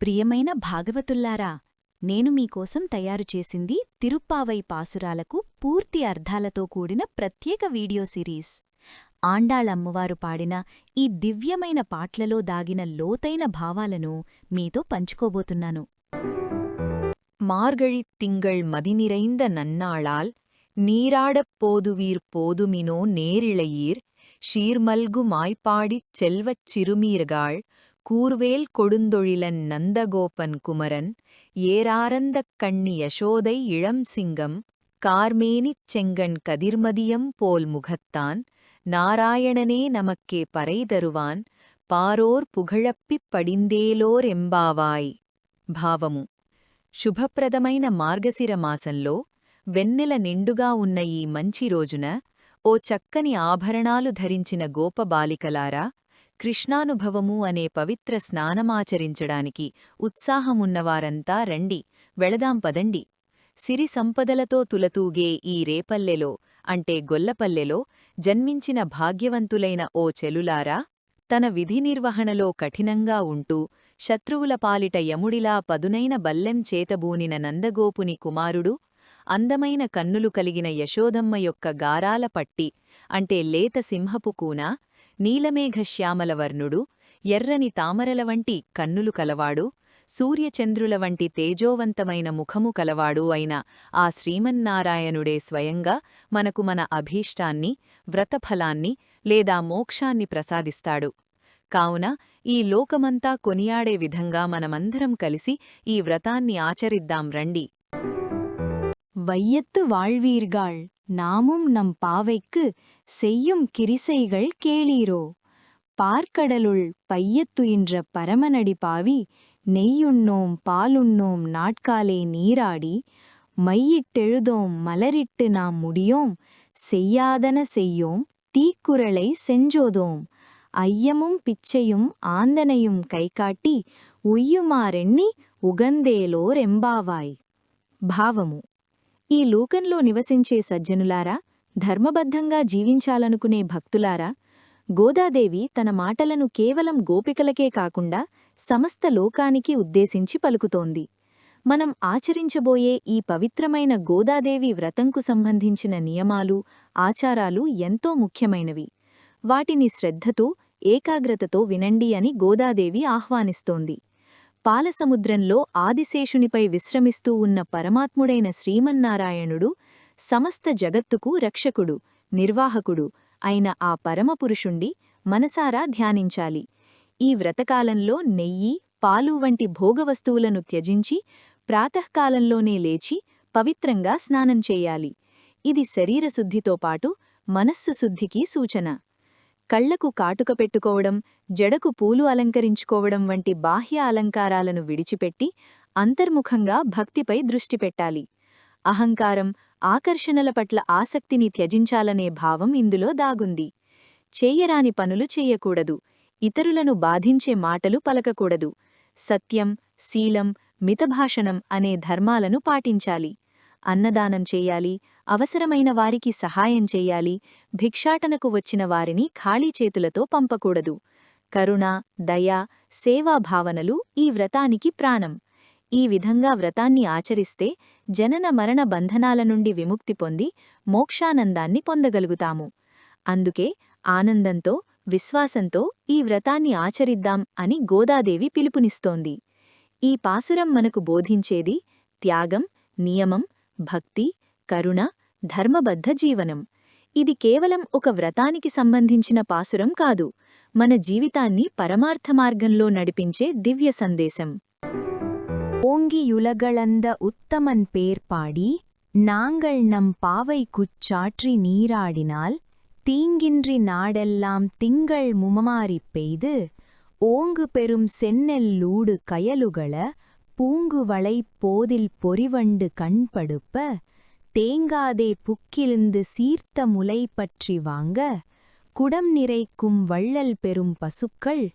ప్రియమైన భాగవతుల్లారా, నేను మీకోసం తయారుచేసింది తిరుప్పావై పాసురాలకు పూర్తి అర్థాలతో కూడిన ప్రత్యేక వీడియో సిరీస్. ఆండాళమ్మవారు పాడిన ఈ దివ్యమైన పాట్లలో దాగిన లోతైన భావాలను మీతో పంచుకోబోతున్నాను. மார்கழித் திங்கள் மதிநிறைந்த நன்னாளால் நீராடப் போதுவீர் போதுமினோ நேரிழையீர் ஷீர்மல்கு மாய்ப்பாடிச் செல்வச் சிறுமீர்காள் கூர்வேல் கொடுந்தொழிலன் நந்தகோபன் குமரன் ஏராரந்தக் கண்ணி யசோதை இளம் சிங்கம் கார்மேனிச் செங்கண் கதிர்மதியம் போல் முகத்தான் நாராயணனே நமக்கே பறை தருவான் பாரோர் புகழப்பிப் படிந்தேலோர் எம்பாவாய். భావము శుభప్రదమైన మార్గశిర మాసంలో వెన్నెల నిండుగా ఉన్న ఈ మంచి రోజున ఓ చక్కని ఆభరణాలు ధరించిన గోపబాలికలారా, కృష్ణానుభవము అనే పవిత్ర స్నానమాచరించడానికి ఉత్సాహమున్నవారంతా రండి, వెళదాం పదండి. సిరి సంపదలతో తులతూగే ఈ రేపల్లెలో అంటే గొల్లపల్లెలో జన్మించిన భాగ్యవంతులైన ఓ చెలులారా, తన విధి నిర్వహణలో కఠినంగా ఉంటూ శత్రువుల పాలిట యముడిలా పదునైన బల్లెం చేతబూనిన నందగోపుని కుమారుడు, అందమైన కన్నులు కలిగిన యశోదమ్మ యొక్క గారాల పట్టి అంటే లేత సింహపు కూన, నీలమేఘశ్యామలవర్ణుడు, ఎర్రని తామరల వంటి కన్నులు కలవాడు, సూర్యచంద్రుల వంటి తేజోవంతమైన ముఖము కలవాడు అయిన ఆ శ్రీమన్నారాయణుడే స్వయంగా మనకు మన అభీష్టాన్ని, వ్రతఫలాన్ని లేదా మోక్షాన్ని ప్రసాదిస్తాడు. కావున ఈ లోకమంతా కొనియాడే విధంగా మనమందరం కలిసి ఈ వ్రతాన్ని ఆచరిద్దాం రండి. வையத்து வாழ்வீர்கள் நாமும் நம் பாவைக்கு செய்யும் கிரிசைகள் கேளீரோ. பார்க்கடலுள் பையத்துயின்ற பரமனடி பாவி நெய்யுண்ணோம் பாலுண்ணோம் நாட்காலே நீராடி மையிட்டெழுதோம் மலரிட்டு நாம் முடியோம் செய்யாதன செய்யோம் தீக்குறளை செஞ்சோதோம் ஐயமும் பிச்சையும் ஆந்தனையும் கைகாட்டி ఉయ్యుమారెన్ని ఉగందేలోరెంబావాయ్. భావము ఈ లోకంలో నివసించే సజ్జనులారా, ధర్మబద్ధంగా జీవించాలనుకునే భక్తులారా, గోదాదేవి తన మాటలను కేవలం గోపికలకే కాకుండా సమస్త లోకానికి ఉద్దేశించి పలుకుతోంది. మనం ఆచరించబోయే ఈ పవిత్రమైన గోదాదేవి వ్రతంకు సంబంధించిన నియమాలు, ఆచారాలు ఎంతో ముఖ్యమైనవి. వాటిని శ్రద్ధతో, ఏకాగ్రతతో వినండి అని గోదాదేవి ఆహ్వానిస్తోంది. పాలసముద్రంలో ఆదిశేషునిపై విశ్రమిస్తూ ఉన్న పరమాత్ముడైన శ్రీమన్నారాయణుడు, సమస్త జగత్తుకు రక్షకుడు, నిర్వాహకుడు అయిన ఆ పరమపురుషుండి మనసారా ధ్యానించాలి. ఈ వ్రతకాలంలో నెయ్యి, పాలు వంటి భోగవస్తువులను త్యజించి ప్రాతఃకాలంలోనే లేచి పవిత్రంగా స్నానం చేయాలి. ఇది శరీరశుద్ధితో పాటు మనస్సు శుద్ధికి సూచన. కళ్లకు కాటుక పెట్టుకోవడం, జడకు పూలు అలంకరించుకోవడం వంటి బాహ్య అలంకారాలను విడిచిపెట్టి అంతర్ముఖంగా భక్తిపై దృష్టి పెట్టాలి. అహంకారం, ఆకర్షణల పట్ల ఆసక్తిని త్యజించాలనే భావం ఇందులో దాగుంది. చేయరాని పనులు చెయ్యకూడదు, ఇతరులను బాధించే మాటలు పలకకూడదు, సత్యం, శీలం, మితభాషణం అనే ధర్మాలను పాటించాలి. అన్నదానం చెయ్యాలి, అవసరమైన వారికి సహాయం చెయ్యాలి, భిక్షాటనకు వచ్చిన వారిని ఖాళీ చేతులతో పంపకూడదు. కరుణ, దయ, సేవాభావనలు ఈ వ్రతానికి ప్రాణం. ఈ విధంగా వ్రతాన్ని ఆచరిస్తే జనన మరణ బంధనాల నుండి విముక్తి పొంది మోక్షానందాన్ని పొందగలుగుతాము. అందుకే ఆనందంతో, విశ్వాసంతో ఈ వ్రతాన్ని ఆచరిద్దాం అని గోదాదేవి పిలుపునిస్తోంది. ఈ పాసురం మనకు బోధించేది త్యాగం, నియమం, భక్తి, కరుణ, ధర్మబద్ధ జీవనం. ఇది కేవలం ఒక వ్రతానికి సంబంధించిన పాసురం కాదు, మన జీవితాన్ని పరమార్థ మార్గంలో నడిపించే దివ్య సందేశం. ஓங்கியுலகளந்த உத்தமன் பேர் பாடி நாங்கள் நம் பாவைக்குச் சாற்றி நீராடினால் தீங்கின்றி நாடெல்லாம் திங்கள் முமமாரிப் பெய்து ஓங்கு பெரும் செந்நெல்லூடு கயலுகள பூங்குவளை போதில் பொறிவண்டு கண்படுப்ப தேங்காதே புக்கிலிந்து சீர்த்த முலை பற்றி வாங்க குடம் நிறைக்கும் வள்ளல் பெரும் பசுக்கள்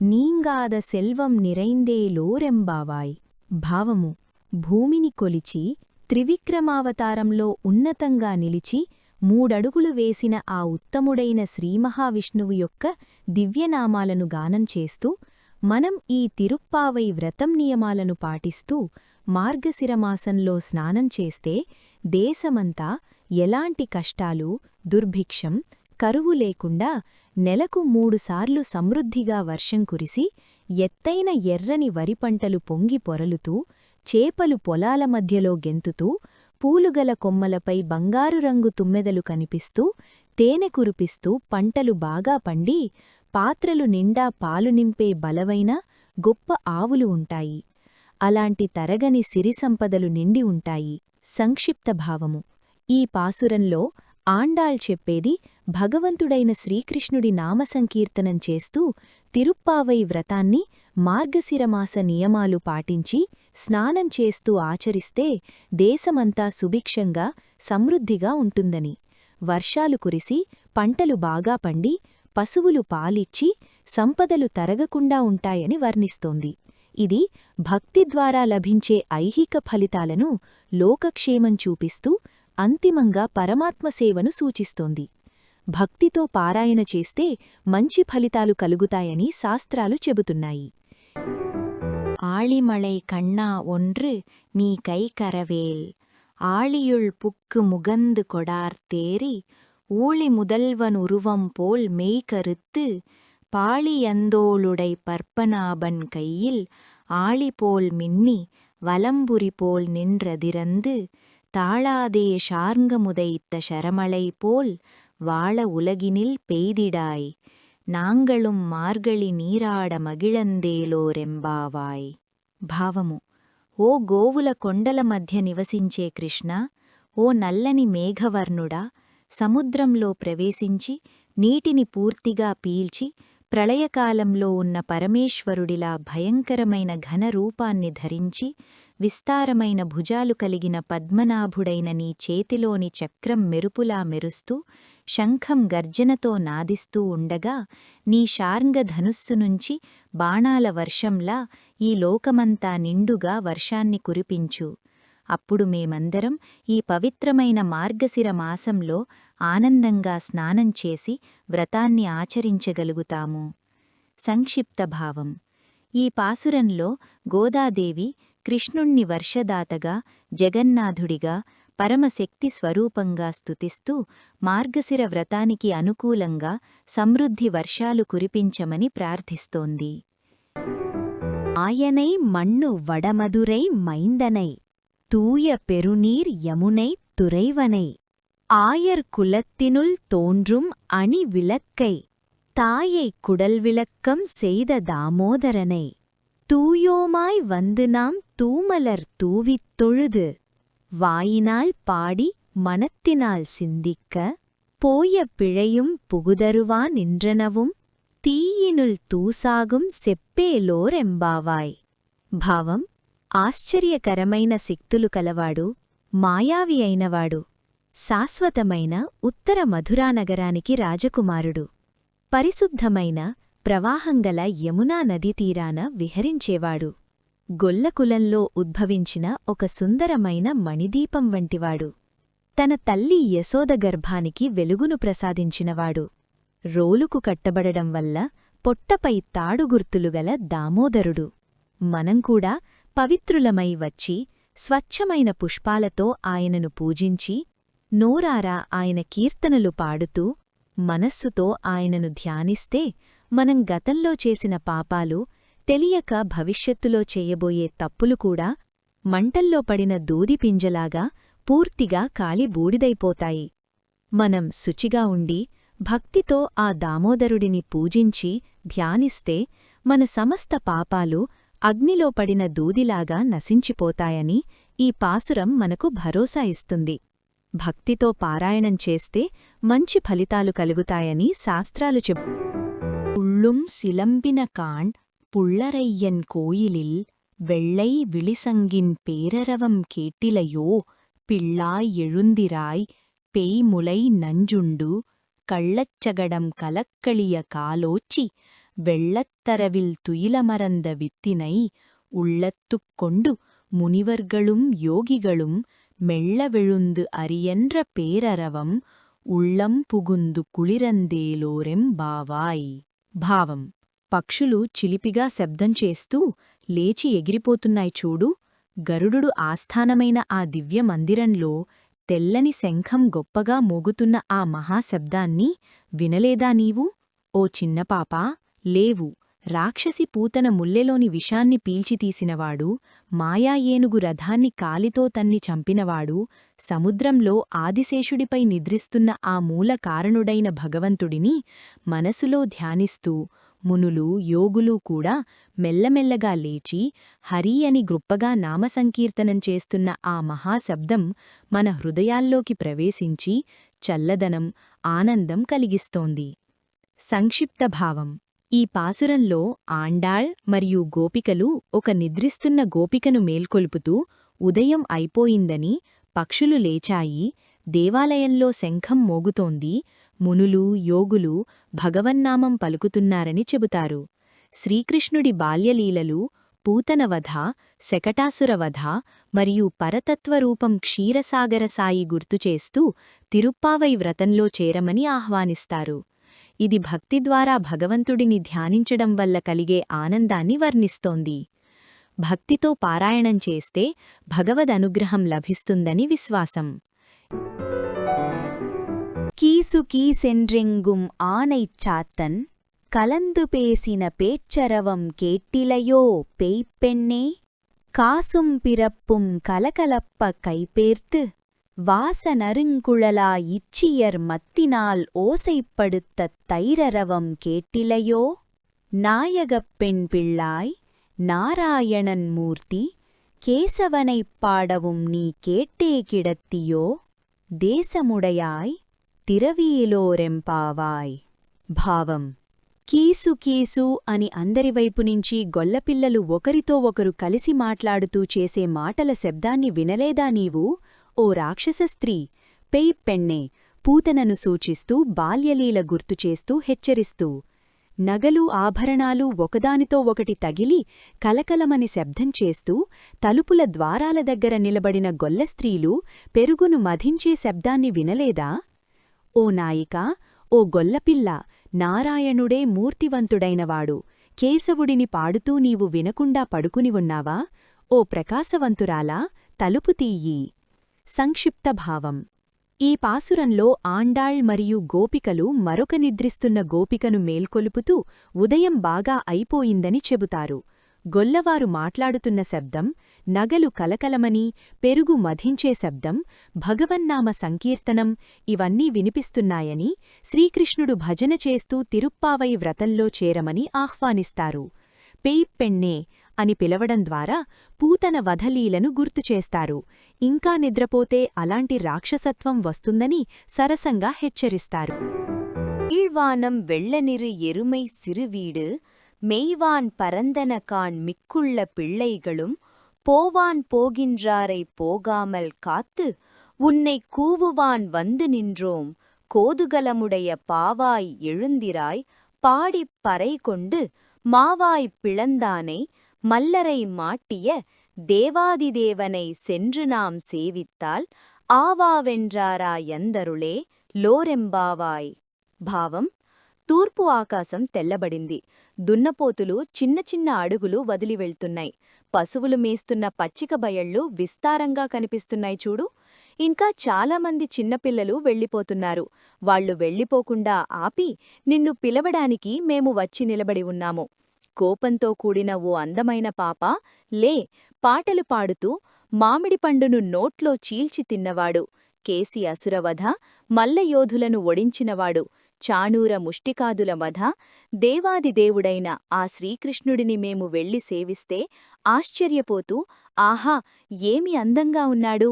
நீங்காத செல்వం நிறைந்தேలోరెంబావాయ్. భావము భూమిని కొలిచి త్రివిక్రమావతారంలో ఉన్నతంగా నిలిచి 3 అడుగులు వేసిన ఆ ఉత్తముడైన శ్రీమహావిష్ణువు యొక్క దివ్యనామాలను గానం చేస్తూ మనం ఈ తిరుప్పావై వ్రతం నియమాలను పాటిస్తూ మార్గశిరమాసంలో స్నానం చేస్తే దేశమంతా ఎలాంటి కష్టాలు, దుర్భిక్షం, కరువు లేకుండా నెలకు 3 సార్లు సమృద్ధిగా వర్షం కురిసి ఎత్తైన ఎర్రని వరిపంటలు పొంగి పొరలుతూ, చేపలు పొలాల మధ్యలో గెంతుతూ, పూలుగల కొమ్మలపై బంగారు రంగు తుమ్మెదలు కనిపిస్తూ, తేనె కురిపిస్తూ పంటలు బాగా పండి, పాత్రలు నిండా పాలు నింపే బలవైన గొప్ప ఆవులు ఉంటాయి. అలాంటి తరగని సిరిసంపదలు నిండి ఉంటాయి. సంక్షిప్త భావము: ఈ పాసురంలో ఆండాళ్ చెప్పేది భగవంతుడైన శ్రీకృష్ణుడి నామసంకీర్తనం చేస్తూ తిరుప్పావై వ్రతాన్ని మార్గశిరమాస నియమాలు పాటించి స్నానం చేస్తూ ఆచరిస్తే దేశమంతా సుభిక్షంగా, సమృద్ధిగా ఉంటుందని, వర్షాలు కురిసి పంటలు బాగా పండి పశువులు పాలిచ్చి సంపదలు తరగకుండా ఉంటాయని వర్ణిస్తోంది. ఇది భక్తి ద్వారా లభించే ఐహిక ఫలితాలను లోకక్షేమం చూపిస్తూ అంతిమంగా పరమాత్మ సేవను సూచిస్తోంది. భక్తితో పారాయణ చేస్తే మంచి ఫలితాలు కలుగుతాయని శాస్త్రాలు చెబుతున్నాయి. ஆழிமழை கண்ணா ஒன்று நீ கைகரவேல் ஆழியுள் புக்கு முகந்து கொடார்த்தேரி ஊழி முதல்வன் உருவம் போல் மெய்கருத்து பாழியந்தோளுடை பற்பனாபன் கையில் ஆழிபோல் மின்னி வலம்புரி போல் நின்றதிரந்து தாழாதே ஷார்ங்கமுதைத்த ஷரமழை போல் வாழ உலகினில் பெய்திடாய் నాంగళుం మార్గళి నీరాడ మగిళందేలోరెంబావాయ్. భావము: ఓ గోవుల కొండల మధ్య నివసించే కృష్ణ, ఓ నల్లని మేఘవర్ణుడా, సముద్రంలో ప్రవేశించి నీటిని పూర్తిగా పీల్చి ప్రళయకాలంలో ఉన్న పరమేశ్వరుడిలా భయంకరమైన ఘనరూపాన్ని ధరించి విస్తారమైన భుజాలు కలిగిన పద్మనాభుడైన నీ చేతిలోని చక్రం మెరుపులా మెరుస్తూ శంఖం గర్జనతో నాదిస్తూ ఉండగా నీ శార్ంగధనుస్సు నుంచి బాణాల వర్షంలా ఈ లోకమంతా నిండుగా వర్షాన్ని కురిపించు. అప్పుడు మేమందరం ఈ పవిత్రమైన మార్గశిర మాసంలో ఆనందంగా స్నానం చేసి వ్రతాన్ని ఆచరించగలుగుతాము. సంక్షిప్త భావం: ఈ పాసురంలో గోదాదేవి కృష్ణుణ్ణి వర్షదాతగా, జగన్నాథుడిగా, పరమశక్తి స్వరూపంగా స్తుతిస్తూ మార్గశిర వ్రతానికి అనుకూలంగా సమృద్ధి వర్షాలు కురిపించమని ప్రార్థిస్తోంది. ఆయనై మన్ను వడమదురై మైందనై தூய பெருநீர் யமுனை துறைவனை ஆயர் குலத்தினுள் தோன்றும் அணி விளக்கை தாயை குடல் விளக்கம் செய்த தாமோதரனை தூயோமாய் வந்து நாம் தூமலர் தூவித் தொழுது வாயினால் பாடி மனத்தினால் சிந்திக்க போய பிழையும் புகுதருவா நின்றனவும் తీయినుల్ తూసాగుం సెప్పేలోరెంబావాయ్. భావం: ఆశ్చర్యకరమైన శక్తులు కలవాడు, మాయావి అయినవాడు, శాశ్వతమైన ఉత్తర మధురానగరానికి రాజకుమారుడు, పరిశుద్ధమైన ప్రవాహంగల యమునా నదీ తీరాన విహరించేవాడు, గొల్లకులంలో ఉద్భవించిన ఒక సుందరమైన మణిదీపం వంటివాడు, తన తల్లి యశోద గర్భానికి వెలుగును ప్రసాదించినవాడు, రోలుకు కట్టబడడం వల్ల పొట్టపై తాడుగుర్తులుగల దామోదరుడు. మనంకూడా పవిత్రులమై వచ్చి స్వచ్ఛమైన పుష్పాలతో ఆయనను పూజించి నోరారా ఆయన కీర్తనలు పాడుతూ మనస్సుతో ఆయనను ధ్యానిస్తే మనం గతంలో చేసిన పాపాలు, తెలియక భవిష్యత్తులో చేయబోయే తప్పులు కూడా మంటల్లో పడిన దూదిపింజలాగా పూర్తిగా కాలి బూడిదైపోతాయి. మనం శుచిగా ఉండి భక్తితో ఆ దామోదరుడిని పూజించి ధ్యానిస్తే మన సమస్త పాపాలు అగ్నిలో పడిన దూదిలాగా నశించిపోతాయని ఈ పాసురం మనకు భరోసా ఇస్తుంది. భక్తితో పారాయణం చేస్తే మంచి ఫలితాలు కలుగుతాయని శాస్త్రాలు புள்ளும் சிலம்பின காண் புள்ளரையன் கோயிலில் வெள்ளை விழிசங்கின் பேரரவம் கேட்டிலையோ பிள்ளாய் எழுந்திராய் பேய்முலை நஞ்சுண்டு கள்ளச்சகடம் கலக்களிய காலோச்சி வெள்ளத்தரவில் துயிலமரந்த வித்தினை உள்ளத்துக் கொண்டு முனிவர்களும் யோகிகளும் மெல்ல விழுந்து அரியன்ற பேரரவம் உள்ளம் புகுந்து குளிரந்தேலோரெம்பாவாய். భావం: పక్షులు చిలిపిగా శబ్దం చేస్తూ లేచి ఎగిరిపోతున్నాయి చూడు. గరుడు ఆస్థానమైన ఆ దివ్య మందిరంలో తెల్లని శంఖం గొప్పగా మోగుతున్న ఆ మహాశబ్దాన్ని వినలేదా నీవు? ఓ చిన్నపాపా, లేవు. రాక్షసి పూతన ముల్లెలోని విషాన్ని పీల్చితీసినవాడు, మాయా ఏనుగు రథాన్ని కాలితో తన్ని చంపినవాడు, సముద్రంలో ఆదిశేషుడిపై నిద్రిస్తున్న ఆ మూల కారణుడైన భగవంతుడిని మనసులో ధ్యానిస్తూ మునులు, యోగులు కూడా మెల్లమెల్లగా లేచి హరి అని గృప్పగా నామసంకీర్తనం చేస్తున్న ఆ మహాశబ్దం మన హృదయాల్లోకి ప్రవేశించి చల్లదనం, ఆనందం కలిగిస్తోంది. సంక్షిప్త భావం: ఈ పాసురంలో ఆండాళ్ మరియు గోపికలు ఒక నిద్రిస్తున్న గోపికను మేల్కొల్పుతూ ఉదయం అయిపోయిందని, పక్షులు లేచాయి, దేవాలయంలో శంఖం మోగుతోంది, మునులు, యోగులు భగవన్నామం పలుకుతున్నారని చెబుతారు. శ్రీకృష్ణుడి బాల్యలీలలు, పూతనవధ, శకటాసురవధ మరియు పరతత్వరూపం క్షీరసాగరసాయి గుర్తుచేస్తూ తిరుప్పావై వ్రతంలో చేరమని ఆహ్వానిస్తారు. ఇది భక్తి ద్వారా భగవంతుడిని ధ్యానించడం వల్ల కలిగే ఆనందాన్ని వర్ణిస్తోంది. భక్తితో పారాయణం చేస్తే భగవదనుగ్రహం లభిస్తుందని విశ్వాసం. கீசு கீசென்றெங்கும் ஆனைச் சாத்தன் கலந்து பேசின பேச்சரவம் கேட்டிலையோ பேய்ப்பெண்ணே, காசும் பிறப்பும் கலகலப்ப கைபேர்த்து வாசனருங்குழலா இச்சியர் மத்தினால் ஓசைப்படுத்தத் தைரரவம் கேட்டிலையோ, நாயகப் பெண் பிள்ளாய் நாராயணன் மூர்த்தி கேசவனைப் பாடவும் நீ கேட்டே கிடத்தியோ, தேசமுடையாய் తిరవీలోరెంపావాయ్. భావం: కీసు కీసు అని అందరివైపునుంచి గొల్లపిల్లలు ఒకరితో ఒకరు కలిసి మాట్లాడుతూ చేసే మాటల శబ్దాన్ని వినలేదా నీవు? ఓ రాక్షస స్త్రీ, పెయ్ పెಣ್ಣే, పూతనను సూచిస్తూ బాల్యలీల గుర్తుచేస్తూ హెచ్చరిస్తూ. నగలు, ఆభరణాలు ఒకదానితో ఒకటి తగిలి కలకలమని శబ్దం చేస్తూ తలుపుల ద్వారాల దగ్గర నిలబడిన గొల్లస్త్రీలు పెరుగును మధించే శబ్దాన్ని వినలేదా? ఓ నాయికా, ఓ గొల్లపిల్ల, నారాయణుడే మూర్తివంతుడైనవాడు కేశవుడిని పాడుతూ నీవు వినకుండా పడుకుని ఉన్నావా? ఓ ప్రకాశవంతురాలా, తలుపు తీయి. సంక్షిప్త భావం: ఈ పాసురంలో ఆండాళ్ మరియు గోపికలు మరొక నిద్రిస్తున్న గోపికను మేల్కొలుపుతూ ఉదయం బాగా అయిపోయిందని చెబుతారు. గొల్లవారు మాట్లాడుతున్న శబ్దం, నగలు కలకలమని, పెరుగు మధించే శబ్దం, భగవన్నామ సంకీర్తనం ఇవన్నీ వినిపిస్తున్నాయని, శ్రీకృష్ణుడు భజన చేస్తూ తిరుప్పావై వ్రతంలో చేరమని ఆహ్వానిస్తారు. పెయ్ పెണ്ണే అని పిలవడం ద్వారా పూతన వధలీలను గుర్తుచేస్తారు. ఇంకా నిద్రపోతే అలాంటి రాక్షసత్వం వస్తుందని సరసంగా హెచ్చరిస్తారు. கீழ்வானம் வெள்ளநிறு எருமை சிறுவீடு மெய்வான் பரந்தன காண் மிக்குள்ள பிள்ளைகளும் போவான் போகின்றாரை போகாமல் காத்து உன்னை கூவுவான் வந்து நின்றோம் கோதுகலமுடைய பாவாய் எழுந்திராய் பாடிப் பறை கொண்டு மாவாய் பிளந்தானை மல்லரை மாட்டிய தேவாதிதேவனை சென்று நாம் சேவித்தால் ఆవావెండ్రారా యందరులే లోరెంబావాయ్. భావం: తూర్పు ఆకాశం తెల్లబడింది. దున్నపోతులు చిన్న చిన్న అడుగులు వదిలి వెళ్తున్నాయి. పశువులు మేస్తున్న పచ్చిక బయళ్ళు విస్తారంగా కనిపిస్తున్నాయి చూడు. ఇంకా చాలామంది చిన్నపిల్లలు వెళ్ళిపోతున్నారు. వాళ్లు వెళ్ళిపోకుండా ఆపి నిన్ను పిలవడానికి మేము వచ్చి నిలబడి ఉన్నాము. కోపంతో కూడిన ఓ అందమైన పాప, లే, పాటలు పాడుతూ మామిడి పండును నోట్లో చీల్చి తిన్నవాడు, కేసి అసురవధ, మల్లయోధులను ఒడించినవాడు, చాణూర ముష్టికాదుల వధ, దేవాదిదేవుడైన ఆ శ్రీకృష్ణుడిని మేము వెళ్లి సేవిస్తే ఆశ్చర్యపోతూ, ఆహా, ఏమి అందంగా ఉన్నాడు!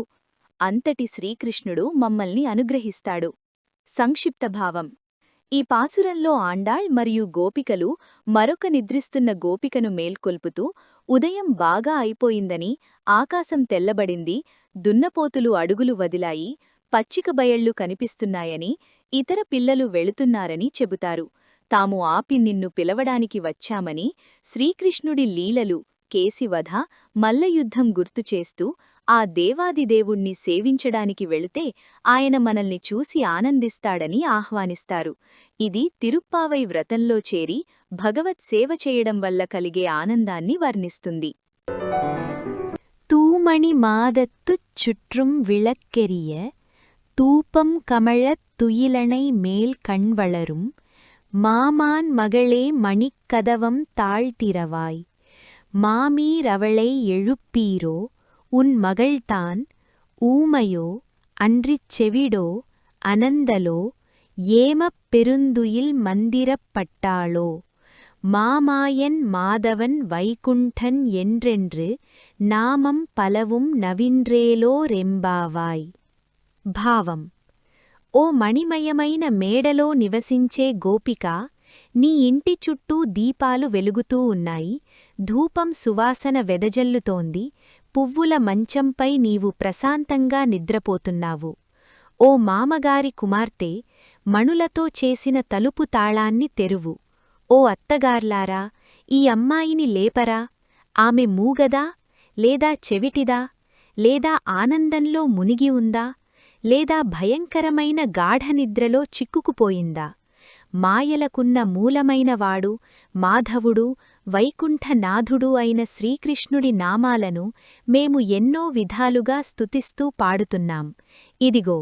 అంతటి శ్రీకృష్ణుడు మమ్మల్ని అనుగ్రహిస్తాడు. సంక్షిప్త భావం: ఈ పాసురంలో ఆండాళ్ మరియు గోపికలు మరొక నిద్రిస్తున్న గోపికను మేల్కొల్పుతూ ఉదయం బాగా అయిపోయిందని, ఆకాశం తెల్లబడింది, దున్నపోతులు అడుగులు వదిలాయి, పచ్చిక బయళ్ళు కనిపిస్తున్నాయని, ఇతర పిల్లలు వెళుతున్నారని చెబుతారు. తాము ఆపి నిన్ను పిలవడానికి వచ్చామని, శ్రీకృష్ణుడి లీలలు, కేసివధ మల్లయుద్ధం గుర్తుచేస్తూ ఆ దేవాదిదేవుణ్ణి సేవించడానికి వెళితే ఆయన మనల్ని చూసి ఆనందిస్తాడని ఆహ్వానిస్తారు. ఇది తిరుప్పావై వ్రతంలో చేరి భగవత్ సేవ చేయడం వల్ల కలిగే ఆనందాన్ని వర్ణిస్తుంది. தூமணி மாதத்துச் சுற்றும் விளக்கெரிய தூபம் கமழத் துயிலணை மேல் கண்வளரும் மாமான் மகளே மணிக்கதவம் தாழ்த்திரவாய் மாமீரவளை எழுப்பீரோ உன் மகள்தான் ஊமையோ அன்றிச் செவிடோ அனந்தலோ ஏமப் பெருந்துயில் மந்திரப்பட்டாளோ மாமாயன் மாதவன் வைகுண்டன் என்றென்று నామం పలவும் నవిండ్రేలో రెంబావాయ్. భావం: ఓ మణిమయమైన మేడలో నివసించే గోపిక, నీ ఇంటి చుట్టూ దీపాలు వెలుగుతూ ఉన్నాయి, ధూపం సువాసన వెదజల్లుతోంది, పువ్వుల మంచంపై నీవు ప్రశాంతంగా నిద్రపోతున్నావు. ఓ మామగారి కుమార్తె, మణులతో చేసిన తలుపు తాళాన్ని తెరువు. ఓ అత్తగార్లారా, ఈ అమ్మాయిని లేపరా, ఆమె మూగదా, లేదా చెవిటిదా, లేదా ఆనందంలో మునిగి ఉందా, లేదా భయంకరమైన గాఢనిద్రలో చిక్కుకుపోయిందా? మాయలకున్న మూలమైనవాడు, మాధవుడు, వైకుంఠనాథుడు అయిన శ్రీకృష్ణుడి నామాలను మేము ఎన్నో విధాలుగా స్తుతిస్తూ పాడుతున్నాం. ఇదిగో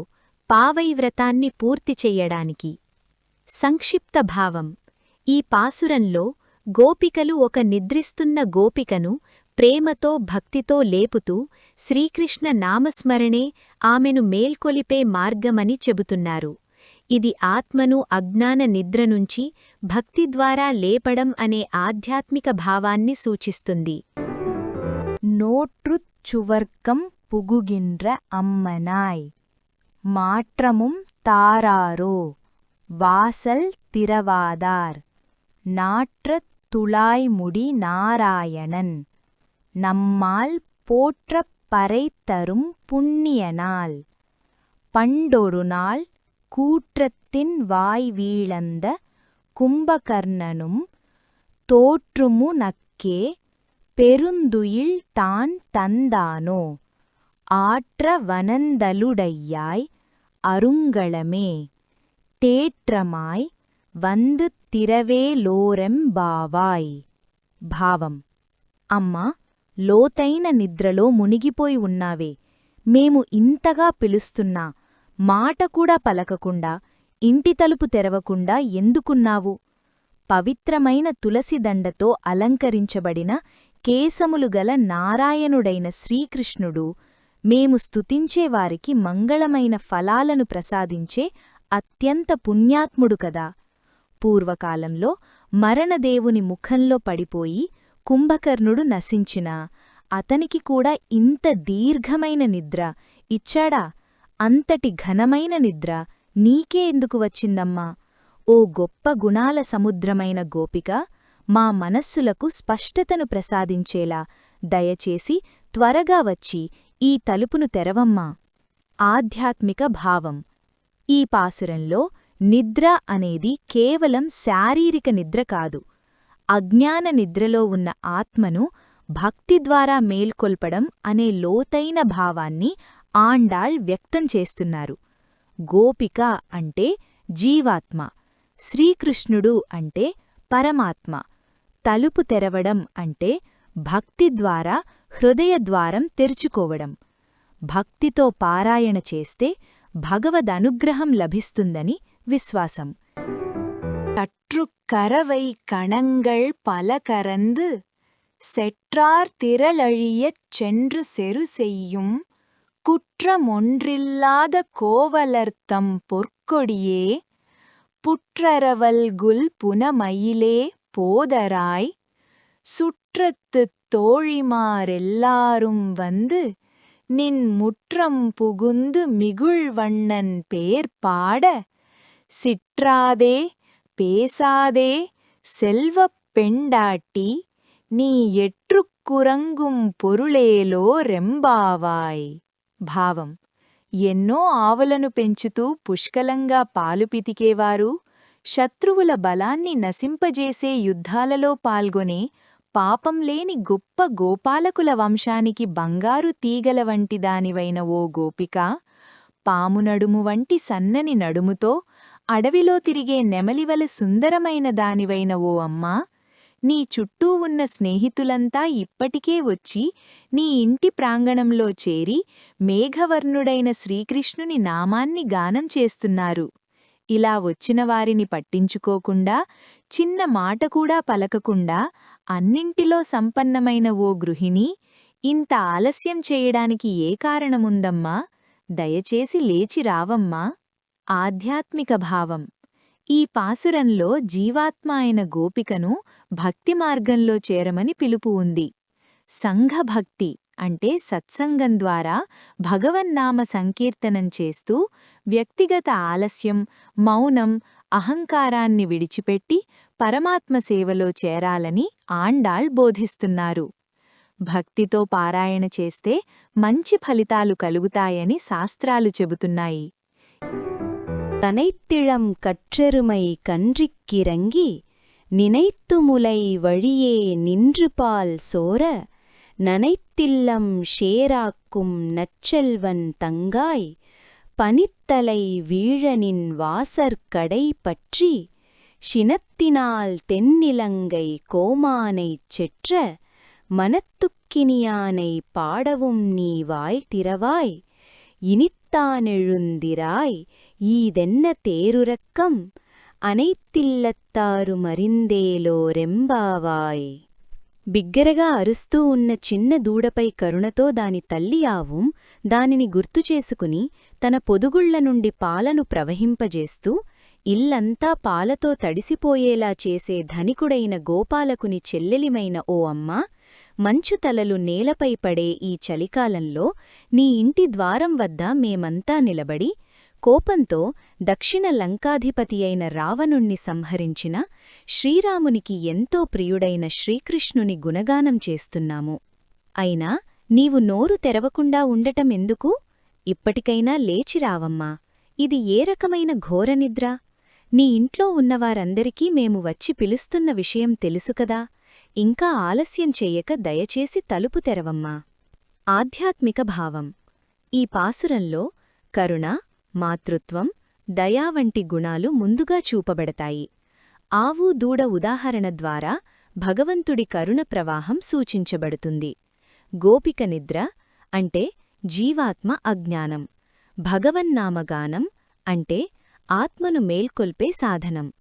పావైవ్రతాన్ని పూర్తి చెయ్యడానికి. సంక్షిప్త భావం: ఈ పాసురంలో గోపికలు ఒక నిద్రిస్తున్న గోపికను ప్రేమతో భక్తితో లేపుతూ శ్రీకృష్ణ నామస్మరణే ఆమెను మేల్కొలిపే మార్గమని చెబుతున్నారు. ఇది ఆత్మను అజ్ఞాన నిద్రనుంచి భక్తి ద్వారా లేపడం అనే ఆధ్యాత్మిక భావాన్ని సూచిస్తుంది. నోట్రుచ్ చువర్కం పుగుగిన్ర అమ్మనాయ్ మాట్రముం తారారో వాసల్ తిరవాదార్ நாற்றத் துழாய்முடி நாராயணன் நம்மால் போற்றப் பறைத்தரும் புண்ணியனாள் பண்டொருநாள் கூற்றத்தின் வாய்வீழந்த கும்பகர்ணனும் தோற்றுமுனக்கே பெருந்துயில் தான் தந்தானோ ஆற்ற வனந்தலுடையாய் அருங்களமே தேற்றமாய் వందు తిరవేలోరెంబావాయ్. భావం: అమ్మా, లోతైన నిద్రలో మునిగిపోయి ఉన్నావే, మేము ఇంతగా పిలుస్తున్నా మాట కూడా పలకకుండా, ఇంటి తలుపు తెరవకుండా ఎందుకున్నావు? పవిత్రమైన తులసిదండతో అలంకరించబడిన కేశములుగల నారాయణుడైన శ్రీకృష్ణుడు మేము స్తుతించేవారికి మంగళమైన ఫలాలను ప్రసాదించే అత్యంత పుణ్యాత్ముడు కదా. పూర్వకాలంలో మరణదేవుని ముఖంలో పడిపోయి కుంభకర్ణుడు నశించినా అతనికి కూడా ఇంత దీర్ఘమైన నిద్ర ఇచ్చాడా? అంతటి ఘనమైన నిద్ర నీకే ఎందుకు వచ్చిందమ్మా? ఓ గొప్ప గుణాల సముద్రమైన గోపిక, మా మనస్సులకు స్పష్టతను ప్రసాదించేలా దయచేసి త్వరగా వచ్చి ఈ తలుపును తెరవమ్మా. ఆధ్యాత్మిక భావం: ఈ పాసురంలో నిద్ర అనేది కేవలం శారీరక నిద్ర కాదు, అజ్ఞాన నిద్రలో ఉన్న ఆత్మను భక్తి ద్వారా మేల్కొల్పడం అనే లోతైన భావాన్ని ఆండాళ్ వ్యక్తం చేస్తున్నారు. గోపిక అంటే జీవాత్మ, శ్రీకృష్ణుడు అంటే పరమాత్మ. తలుపు తెరవడం అంటే భక్తి ద్వారా హృదయద్వారం తెరుచుకోవడం. భక్తితో పారాయణ చేస్తే భగవదనుగ్రహం లభిస్తుందని విశ్వాసం. கற்றுக்கரவை கணங்கள் பல கரந்து செற்றார் திரளழியச் சென்று செரு செய்யும் குற்றமொன்றில்லாத கோவலர்த்தம் பொற்கொடியே புற்றரவல்குல் புனமயிலே போதராய் சுற்றத்துத் தோழிமாரெல்லாரும் வந்து நின் முற்றம் புகுந்து மிகுழ்வண்ணன் பேர் பாட சிற்றாதே பேசாதே செல்வப் பெண்டாட்டி நீ ఎట్రుక్కురంగుం పొరుళేలో రెంబావాయ్. భావం: ఎన్నో ఆవులను పెంచుతూ పుష్కలంగా పాలు పితికేవారు, శత్రువుల బలాన్ని నశింపజేసే యుద్ధాలలో పాల్గొనే పాపం లేని గొప్ప గోపాలకుల వంశానికి బంగారు తీగల వంటి దానివైన ఓ గోపికా, పాము నడుము వంటి సన్నని నడుముతో అడవిలో తిరిగే నెమలివల సుందరమైన దానివైన ఓ అమ్మా, నీ చుట్టూ ఉన్న స్నేహితులంతా ఇప్పటికే వచ్చి నీ ఇంటి ప్రాంగణంలో చేరి మేఘవర్ణుడైన శ్రీకృష్ణుని నామాన్ని గానం చేస్తున్నారు. ఇలా వచ్చిన వారిని పట్టించుకోకుండా, చిన్న మాట కూడా పలకకుండా అన్నింటిలో సంపన్నమైన ఓ గృహిణీ, ఇంత ఆలస్యం చేయడానికి ఏ కారణముందమ్మా? దయచేసి లేచి రావమ్మా. ఆధ్యాత్మిక భావం. ఈ పాసురంలో జీవాత్మ అయిన గోపికను భక్తి మార్గంలో చేరమని పిలుపు ఉంది. సంఘభక్తి అంటే సత్సంగం ద్వారా భగవన్నామ సంకీర్తనం చేస్తూ వ్యక్తిగత ఆలస్యం, మౌనం, అహంకారాన్ని విడిచిపెట్టి పరమాత్మ సేవలో చేరాలని ఆండాళ్ బోధిస్తున్నారు. భక్తితో పారాయణ చేస్తే మంచి ఫలితాలు కలుగుతాయని శాస్త్రాలు చెబుతున్నాయి. தனைத்திழம் கற்றெருமை கன்றிக்கிறங்கி நினைத்துமுலை வழியே நின்றுபால் சோர நனைத்தில்லம் ஷேராக்கும் நற்செல்வன் தங்காய் பனித்தலை வீழனின் வாசற்கடை பற்றி சினத்தினால் தென்னிலங்கை கோமானைச் செற்ற மனத்துக்கினியானை பாடவும் நீ வாய் திறவாய் இனித்தானெழுந்திராய் ஈதென்ன தேருரக்கம் అனைతిల్లత్తారు మరిందేలోరెంబావాయ్. బిగ్గరగా అరుస్తూ ఉన్న చిన్న దూడపై కరుణతో దాని తల్లి ఆవుం దానిని గుర్తుచేసుకుని తన పొదుగుళ్ల నుండి పాలను ప్రవహింపజేస్తూ ఇల్లంతా పాలతో తడిసిపోయేలా చేసే ధనికుడైన గోపాలకుని చెల్లెలిమైన ఓ అమ్మా, మంచు తలలు నేలపై పడే ఈ చలికాలంలో నీ ఇంటి ద్వారం వద్ద మేమంతా నిలబడి కోపంతో దక్షిణ లంకాధిపతియైన రావణుణ్ణి సంహరించిన శ్రీరామునికి ఎంతో ప్రియుడైన శ్రీకృష్ణుని గుణగానం చేస్తున్నాము. అయినా నీవు నోరు తెరవకుండా ఉండటమెందుకు? ఇప్పటికైనా లేచిరావమ్మా. ఇది ఏ రకమైన ఘోరనిద్ర? నీ ఇంట్లో ఉన్నవారందరికీ మేము వచ్చి పిలుస్తున్న విషయం తెలుసుకదా? ఇంకా ఆలస్యం చెయ్యక దయచేసి తలుపు తెరవమ్మా. ఆధ్యాత్మిక భావం. ఈ పాసురంలో కరుణ, మాతృత్వం, దయా వంటి గుణాలు ముందుగా చూపబడతాయి. ఆవు దూడ ఉదాహరణ ద్వారా భగవంతుడి కరుణ ప్రవాహం సూచించబడుతుంది. గోపిక నిద్ర అంటే జీవాత్మ అజ్ఞానం. భగవన్నామగానం అంటే ఆత్మను మేల్కొల్పే సాధనం.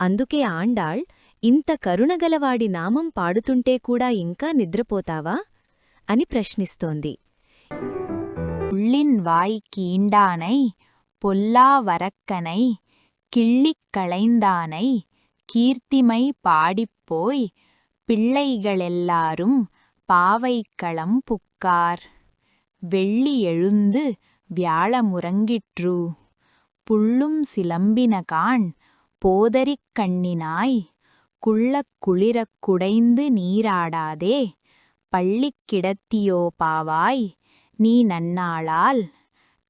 అందుకే ఆండాళ్ ఇంత కరుణగలవాడి నామం పాడుతుంటే కూడా ఇంకా నిద్రపోతావా అని ప్రశ్నిస్తోంది. உள்ளின் வாய் கீண்டானை பொல்லா வரக்கனை கிள்ளிக் களைந்தானை கீர்த்திமை பாடிப்போய் பிள்ளைகளெல்லாரும் பாவைக்களம் புக்கார் வெள்ளி எழுந்து வியாழமுறங்கிற்று புள்ளும் சிலம்பினகான் போதரிக் கண்ணினாய் குள்ளக் குளிரக் குடைந்து நீராடாதே பள்ளிக் கிடத்தியோ பாவாய் நீ నన్నాళాల్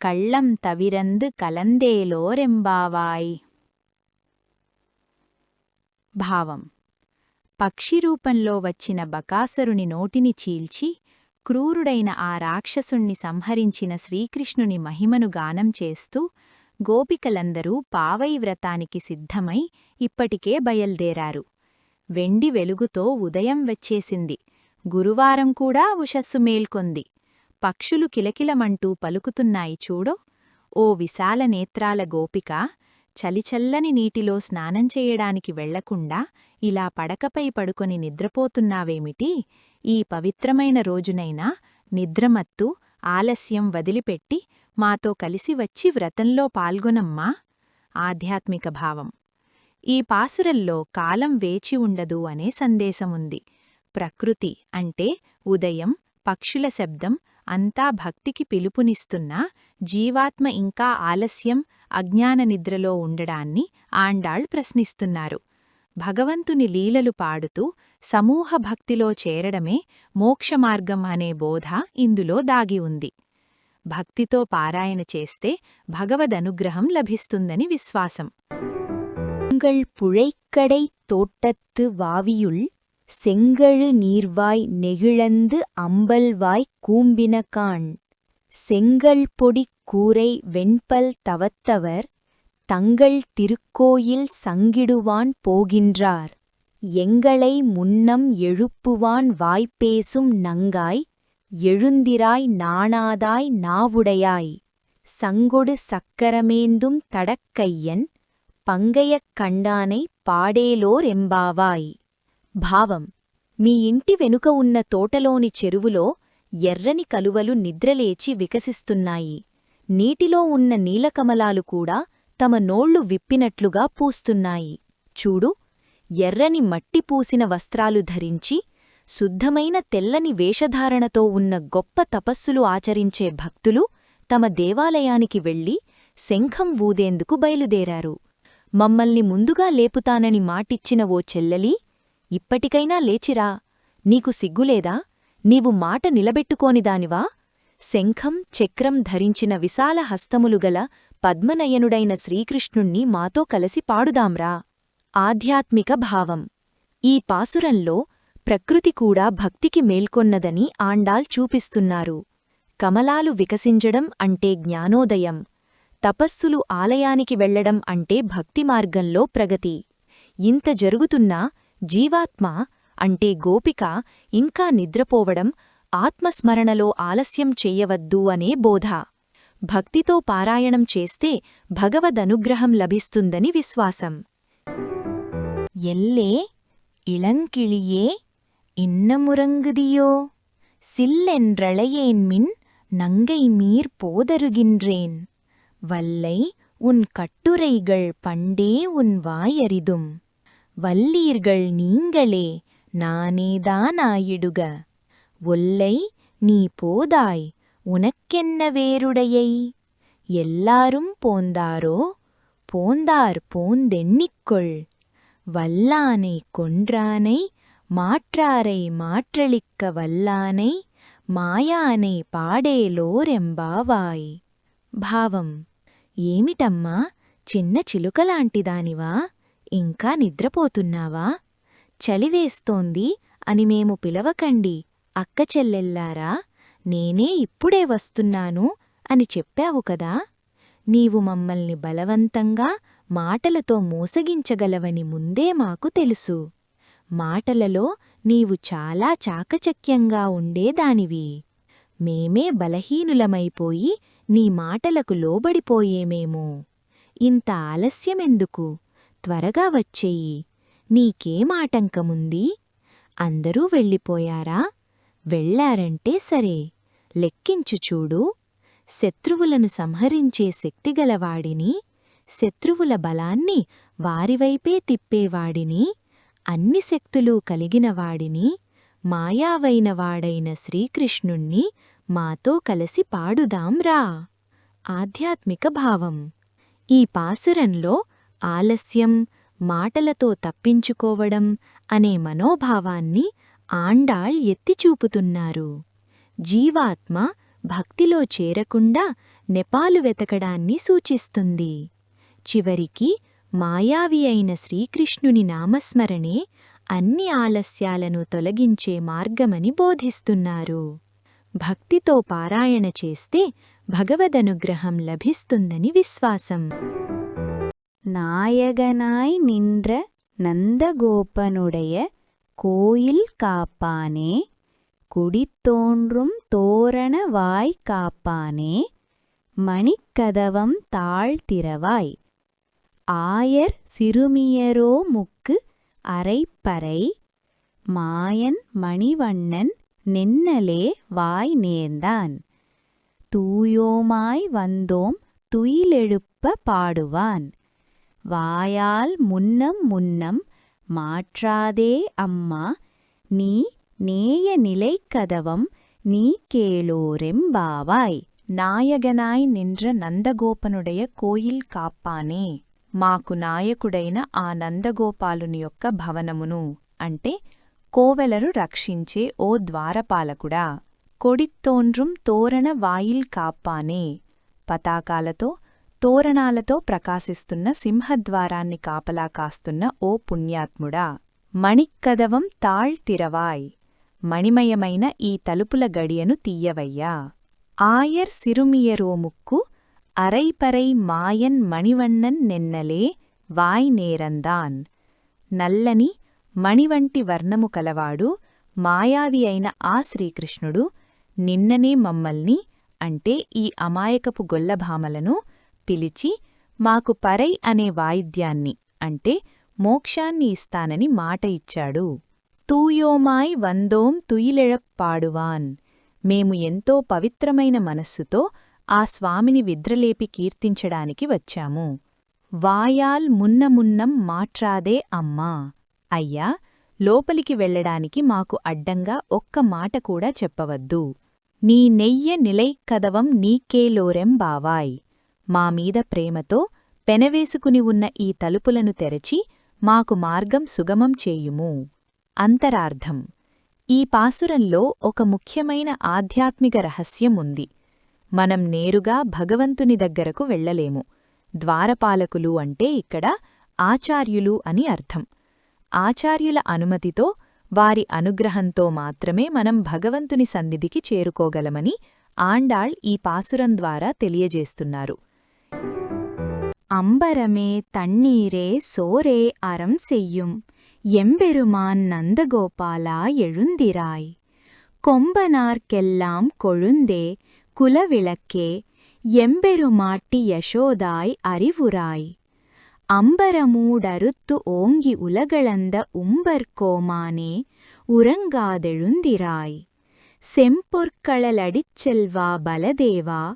కళ్ళం తవిరందు కలందేలోరెంబావాయ్. భావం. పక్షిరూపంలో వచ్చిన బకాసురుని నోటిని చీల్చి క్రూరుడైన ఆ రాక్షసుణ్ణి సంహరించిన శ్రీకృష్ణుని మహిమను గానం చేస్తూ గోపికలందరూ పావై వ్రతానికి సిద్ధమై ఇప్పటికే బయల్దేరారు. వెండి వెలుగుతో ఉదయం వచ్చేసింది. గురువారం కూడా ఉషస్సు మేల్కొంది. పక్షులు కిలకిలమంటూ పలుకుతున్నాయి చూడో. ఓ విశాల నేత్రాల గోపిక, చలిచల్లని నీటిలో స్నానం చేయడానికి వెళ్లకుండా ఇలా పడకపై పడుకొని నిద్రపోతున్నావేమిటి? ఈ పవిత్రమైన రోజునైనా నిద్రమత్తు, ఆలస్యం వదిలిపెట్టి మాతో కలిసి వచ్చి వ్రతంలో పాల్గొనమ్మా. ఆధ్యాత్మిక భావం. ఈ పాసురల్లో కాలం వేచి ఉండదు అనే సందేశముంది. ప్రకృతి అంటే ఉదయం, పక్షుల శబ్దం అంతా భక్తికి పిలుపునిస్తున్నా జీవాత్మ ఇంకా ఆలస్యం, అజ్ఞాన నిద్రలో ఉండడాన్ని ఆండాళ్ ప్రశ్నిస్తున్నారు. భగవంతుని లీలలు పాడుతూ సమూహ భక్తిలో చేరడమే మోక్షమార్గం అనే బోధ ఇందులో దాగి ఉంది. భక్తితో పారాయణ చేస్తే భగవదనుగ్రహం లభిస్తుందని విశ్వాసం. உங்கள் புழைக்கடை தோட்டத்து வாவியுள் செங்கழு நீர்வாய் நெகிழந்து அம்பல்வாய் கூம்பினகாண் செங்கல் பொடிக் கூரை வெண்பல் தவத்தவர் தங்கள் திருக்கோயில் சங்கிடுவான் போகின்றார் எங்களை முன்னம் எழுப்புவான் வாய்ப்பேசும் நங்காய் எழுந்திராய் நாணாதாய் நாவுடையாய் சங்கொடு சக்கரமேந்தும் தடக்கையன் పంగయక్ కండానై పాడేలోరెంబావాయ్. భావం: మీ ఇంటి వెనుక ఉన్న తోటలోని చెరువులో ఎర్రని కలువలు నిద్రలేచి వికసిస్తున్నాయి. నీటిలో ఉన్న నీలకమలాలు కూడా తమ నోళ్లు విప్పినట్లుగా పూస్తున్నాయి. చూడు, ఎర్రని మట్టి పూసిన వస్త్రాలు ధరించి శుద్ధమైన తెల్లని వేషధారణతో ఉన్న గొప్ప తపస్సులు ఆచరించే భక్తులు తమ దేవాలయానికి వెళ్లి శంఖం ఊదేందుకు బయలుదేరారు. మమ్మల్ని ముందుగా లేపుతానని మాటిచ్చిన ఓ చెల్లెలీ, ఇప్పటికైనా లేచిరా. నీకు సిగ్గులేదా? నీవు మాట నిలబెట్టుకోనిదానివా? శంఖం, చక్రం ధరించిన విశాల హస్తములుగల పద్మనయనుడైన శ్రీకృష్ణుణ్ణి మాతో కలసి పాడుదాంరా. ఆధ్యాత్మిక భావం: ఈ పాసురంలో ప్రకృతి కూడా భక్తికి మేల్కొన్నదని ఆండాళ్ చూపిస్తున్నారు. కమలాలు వికసించడం అంటే జ్ఞానోదయం, తపస్సులు ఆలయానికి వెళ్లడం అంటే భక్తి మార్గంలో ప్రగతి. ఇంత జరుగుతున్నా జీవాత్మ అంటే గోపిక ఇంకా నిద్రపోవడం, ఆత్మస్మరణలో ఆలస్యం చెయ్యవద్దు అనే బోధ. భక్తితో పారాయణం చేస్తే భగవదనుగ్రహం లభిస్తుందని విశ్వాసం. ఎల్లే ఇళంకిళియే இன்னமுறங்குதியோ சில்லென்றழையேன்மின் நங்கை மீர் போதருகின்றேன் வல்லை உன் கட்டுரைகள் பண்டே உன் வாயறிதும் வல்லீர்கள் நீங்களே நானேதானாயிடுக ஒல்லை நீ போதாய் உனக்கென்ன வேருடையை எல்லாரும் போந்தாரோ போந்தார் போந்தெண்ணிக்கொள் வல்லானை கொன்றானை மாற்றாரை மாற்றளிக்க వల్లానై మాయానై పాడేలోరెంబావాయ్. భావం: ఏమిటమ్మా, చిన్న చిలుకలాంటిదానివా? ఇంకా నిద్రపోతున్నావా? చలివేస్తోంది అని మేము పిలవకండి అక్కచెల్లెల్లారా, నేనే ఇప్పుడే వస్తున్నాను అని చెప్పావు కదా. నీవు మమ్మల్ని బలవంతంగా మాటలతో మోసగించగలవని ముందే మాకు తెలుసు. మాటలలో నీవు చాలా చాకచక్యంగా ఉండేదానివి. మేమే బలహీనులమైపోయి నీ మాటలకు లోబడిపోయేమేమో. ఇంత ఆలస్యమెందుకు? త్వరగా వచ్చేయి. నీకేమాటంకముంది? అందరూ వెళ్ళిపోయారా? వెళ్లారంటే సరే, లెక్కించు చూడు. శత్రువులను సంహరించే శక్తిగలవాడిని, శత్రువుల బలాన్ని వారివైపే తిప్పేవాడిని, అన్ని శక్తులూ కలిగినవాడిని, మాయావైనవాడైన శ్రీకృష్ణుణ్ణి మాతో కలసి పాడుదాం రా. ఆధ్యాత్మిక భావం: ఈ పాసురంలో ఆలస్యం, మాటలతో తప్పించుకోవడం అనే మనోభావాన్ని ఆండాళ్ ఎత్తిచూపుతున్నారు. జీవాత్మ భక్తిలో చేరకుండా నెపాలు వెతకడాన్ని సూచిస్తుంది. చివరికి మాయావి అయిన శ్రీకృష్ణుని నామస్మరణే అన్ని ఆలస్యాలను తొలగించే మార్గమని బోధిస్తున్నారు. భక్తితో పారాయణ చేస్తే భగవదనుగ్రహం లభిస్తుందని విశ్వాసం. நாயகனாய் நின்ற நந்தகோபனுடைய கோயில் காப்பானே குடித்தோன்றும் தோரண வாய் காப்பானே மணிக்கதவம் தாழ்த்திரவாய் ஆயர் சிறுமியரோ முக்கு அரைப்பறை மாயன் மணிவண்ணன் நென்னலே வாய் நேர்ந்தான் தூயோமாய் வந்தோம் துயிலெழுப்ப பாடுவான் வாயால் முன்னம் முன்னம் மாற்றாதே அம்மா நீ நேய நிலைக்கதவம் நீ கேளோரெம்பாவாய். నాయగనాయ్ నిండ్ర నందగోపనుడయ కోయిల్ కాప్పానే. మాకు నాయకుడైన ఆ నందగోపాలుని యొక్క భవనమును అంటే కోవెలరు రక్షించే ఓ ద్వారపాలకుడా. కొడిత్తోండ్రుం తోరణ వాయిల్ కాప్పానే. పతాకాలతో, తోరణాలతో ప్రకాశిస్తున్న సింహద్వారాన్ని కాపలా కాస్తున్న ఓ పుణ్యాత్ముడా. మణిక్కదవం తాళ్తిరవాయ్ మణిమయమైన ఈ తలుపుల గడియను తీయవయ్యా. ఆయర్ సిరుమియరోముక్కు అరైపరై మాయన్ మణివన్నన్ నెన్నలే వాయ్ నేరందాన్. నల్లని మణివంటి వర్ణము కలవాడు మాయావి అయిన ఆ శ్రీకృష్ణుడు నిన్ననే మమ్మల్ని అంటే ఈ అమాయకపు గొల్లభామలను పిలిచి మాకు పరై అనే వాయిద్యాన్ని అంటే మోక్షాన్ని ఇస్తానని మాట ఇచ్చాడు. తూయోమాయ్ వందోం తుయిలెழப்பாడువాన్. మేము ఎంతో పవిత్రమైన మనస్సుతో ఆ స్వామిని విద్రలేపి కీర్తించడానికి వచ్చాము. వాయాల్ మున్నమున్నం మాట్రాదే అమ్మా. అయ్యా, లోపలికి వెళ్లడానికి మాకు అడ్డంగా ఒక్క మాట కూడా చెప్పవద్దు. నీ నెయ్య నిలైక్కదవం నీకేలోరెం బావాయ్. మామీద ప్రేమతో పెనవేసుకుని ఉన్న ఈ తలుపులను తెరచి మాకు మార్గం సుగమం చేయుము. అంతరార్థం: ఈ పాసురంలో ఒక ముఖ్యమైన ఆధ్యాత్మిక రహస్యం ఉంది. మనం నేరుగా భగవంతుని దగ్గరకు వెళ్లలేము. ద్వారపాలకులు అంటే ఇక్కడ ఆచార్యులు అని అర్థం. ఆచార్యుల అనుమతితో, వారి అనుగ్రహంతో మాత్రమే మనం భగవంతుని సన్నిధికి చేరుకోగలమని ఆండాళ్ ఈ పాసురం ద్వారా తెలియజేస్తున్నారు. అంబరమే తన్నీరే సోరే అరం సెయ్యుం எம்பெருமான் நந்தகோபாலா எழுந்திராய். கொம்பனார்க்கெல்லாம் கொழுந்தே குலவிளக்கே எம்பெருமாட்டி யசோதாய் அறிவுராய். அம்பரமூடறுத்து ஓங்கி உலகளந்த உம்பர்கோமானே உறங்காதெழுந்திராய். செம்பொற்களலடிச்செல்வா பலதேவா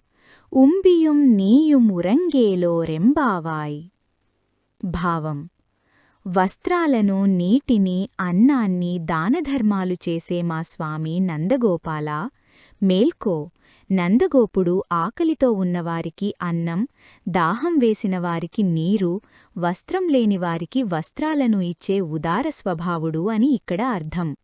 உம்பியும் நீயும் உறங்கேலோரெம்பாவாய். భావం: వస్త్రాలను, నీటిని, అన్నాన్ని దానధర్మాలు చేసే మా స్వామి నందగోపాల, మేల్కో. నందగోపుడు ఆకలితో ఉన్నవారికి అన్నం, దాహం వేసినవారికి నీరు, వస్త్రం లేనివారికి వస్త్రాలను ఇచ్చే ఉదార స్వభావుడు అని ఇక్కడ అర్థం.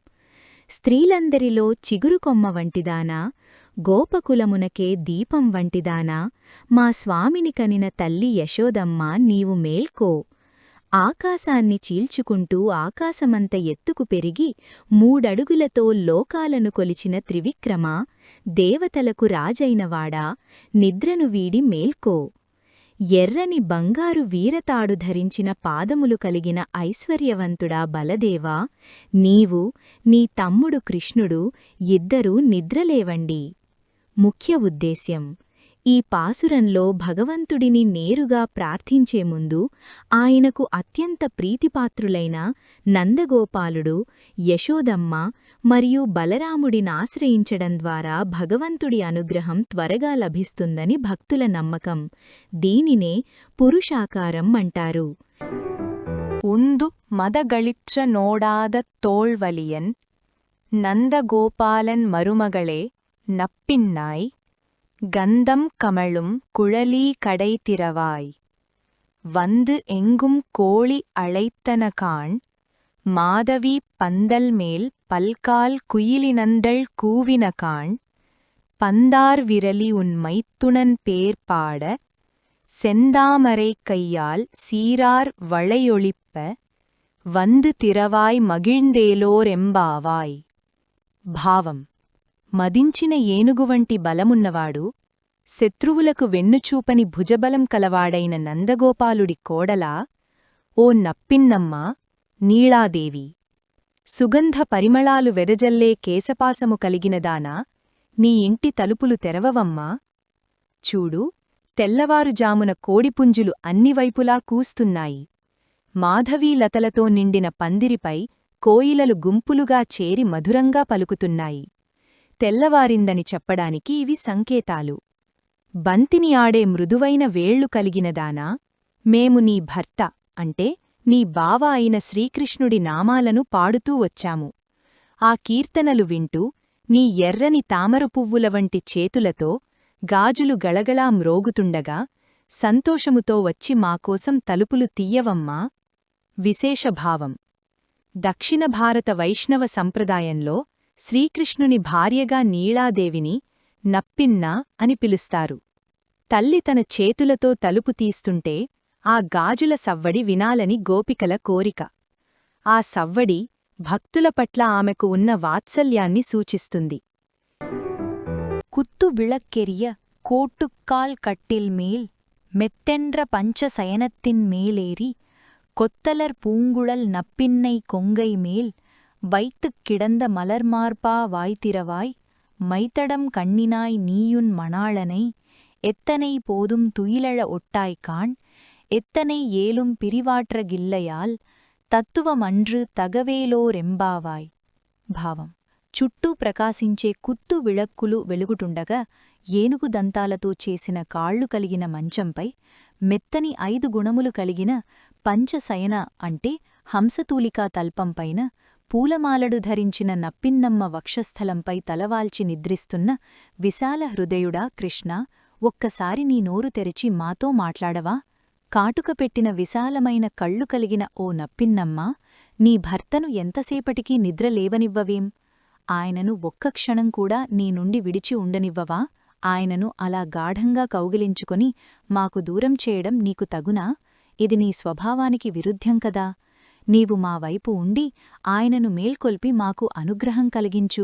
స్త్రీలందరిలో చిగురుకొమ్మ వంటిదానా, గోపకులమునకే దీపం వంటిదానా, మా స్వామిని కనిన తల్లి యశోదమ్మ నీవు మేల్కో. ఆకాశాన్ని చీల్చుకుంటూ ఆకాశమంత ఎత్తుకు పెరిగి 3 అడుగులతో లోకాలను కొలిచిన త్రివిక్రమా, దేవతలకు రాజైనవాడా, నిద్రను వీడి మేల్కో. ఎర్రని బంగారు వీరతాడు ధరించిన పాదములు కలిగిన ఐశ్వర్యవంతుడా బలదేవా, నీవు, నీ తమ్ముడు కృష్ణుడు ఇద్దరూ నిద్రలేవండి. ముఖ్య ఉద్దేశ్యం: ఈ పాసురంలో భగవంతుడిని నేరుగా ప్రార్థించే ముందు ఆయనకు అత్యంత ప్రీతిపాత్రులైన నందగోపాలుడు, యశోదమ్మ మరియు బలరాముడినాశ్రయించడం ద్వారా భగవంతుడి అనుగ్రహం త్వరగా లభిస్తుందని భక్తుల నమ్మకం. దీనినే పురుషాకారం అంటారు. உந்து மதகளிற்ற நோடாத தோள்வலியன் நந்தகோபாலன் மருமகளே நப்பின்னாய். கந்தம் கமழும் குழலி கடைத்திரவாய். வந்து எங்கும் கோழி அழைத்தனகாண். மாதவி பந்தல் மேல் பல்கால் குயிலினந்தள் கூவினகாண். பந்தார் விரலி உன் மைத்துணன் பேர் பாட. செந்தாமரை கையால் சீரார் வளையொளிப்ப. வந்து திரவாய் మగిழ்ందేలోరెంబావాయ్. భావం: మదించిన ఏనుగువంటి బలమున్నవాడు, శత్రువులకు వెన్నుచూపని భుజబలం కలవాడైన నందగోపాలుడి కోడలా, ఓ నప్పిన్నమ్మ, నీళాదేవి! సుగంధ పరిమళాలు వెదజల్లే కేశపాసము కలిగినదానా, నీ ఇంటి తలుపులు తెరవవమ్మా. చూడు, తెల్లవారుజామున కోడిపుంజులు అన్నివైపులా కూస్తున్నాయి. మాధవీలతలతో నిండిన పందిరిపై కోయిలలు గుంపులుగా చేరి మధురంగా పలుకుతున్నాయి. తెల్లవారిందని చెప్పడానికి ఇవి సంకేతాలు. బంతిని ఆడే మృదువైన వేళ్లు కలిగినదానా, మేము నీ భర్త అంటే నీ బావ అయిన శ్రీకృష్ణుడి నామాలను పాడుతూ వచ్చాము. ఆ కీర్తనలు వింటూ నీ ఎర్రని తామరపువ్వుల వంటి చేతులతో గాజులు గళగళా మ్రోగుతుండగా సంతోషముతో వచ్చి మాకోసం తలుపులు తీయవమ్మా. విశేషభావం: దక్షిణ భారత వైష్ణవ సంప్రదాయంలో శ్రీకృష్ణుని భార్యగా నీళాదేవిని నప్పిన్న అని పిలుస్తారు. తల్లి తన చేతులతో తలుపు తీస్తుంటే ఆ గాజుల సవ్వడి వినాలని గోపికల కోరిక. ఆ సవ్వడి భక్తుల పట్ల ఆమెకు ఉన్న వాత్సల్యాన్ని సూచిస్తుంది. குத்து விளக்கெரிய கோட்டுக்கால் கட்டில் மேல் மெத்தென்ற பஞ்ச சயனத்தின் மேலேறி கொத்தலர் பூங்குழல் நப்பின்னை கொங்கை மேல் வைத்துக் கிடந்த மலர்மார்பா வாய்த்திரவாய் மைத்தடம் கண்ணினாய் நீயுன் மணாளனை எத்தனை போதும் துயிலழ ஒட்டாய்காண் எத்தனை ஏலும் பிரிவாற்ற கில்லையால் తత్తువమన్రు తగవేలోరెంబావాయ్. భావం: చుట్టూ ప్రకాశించే కుత్తు విళక్కులు వెలుగుటుండగా ఏనుగు దంతాలతో చేసిన కాళ్లు కలిగిన మంచంపై మెత్తని 5 గుణములు కలిగిన పంచశయన అంటే హంసతూలికా తల్పంపైన పూలమాలడు ధరించిన నప్పిన్నమ్మ వక్షస్థలంపై తలవాల్చి నిద్రిస్తున్న విశాల హృదయుడా కృష్ణా, ఒక్కసారి నీ నోరు తెరిచి మాతో మాట్లాడవా? కాటుక పెట్టిన విశాలమైన కళ్ళు కలిగిన ఓ నప్పిన్నమ్మా, నీ భర్తను ఎంతసేపటికీ నిద్రలేవనివ్వవేం? ఆయనను ఒక్క క్షణం కూడా నీ నుండి విడిచి ఉండనివ్వవా? ఆయనను అలా గాఢంగా కౌగిలించుకొని మాకు దూరం చేయడం నీకు తగునా? ఇది నీ స్వభావానికి విరుద్ధం కదా. నీవు మా వైపు ఉండి ఆయనను మేల్కొల్పి మాకు అనుగ్రహం కలిగించు.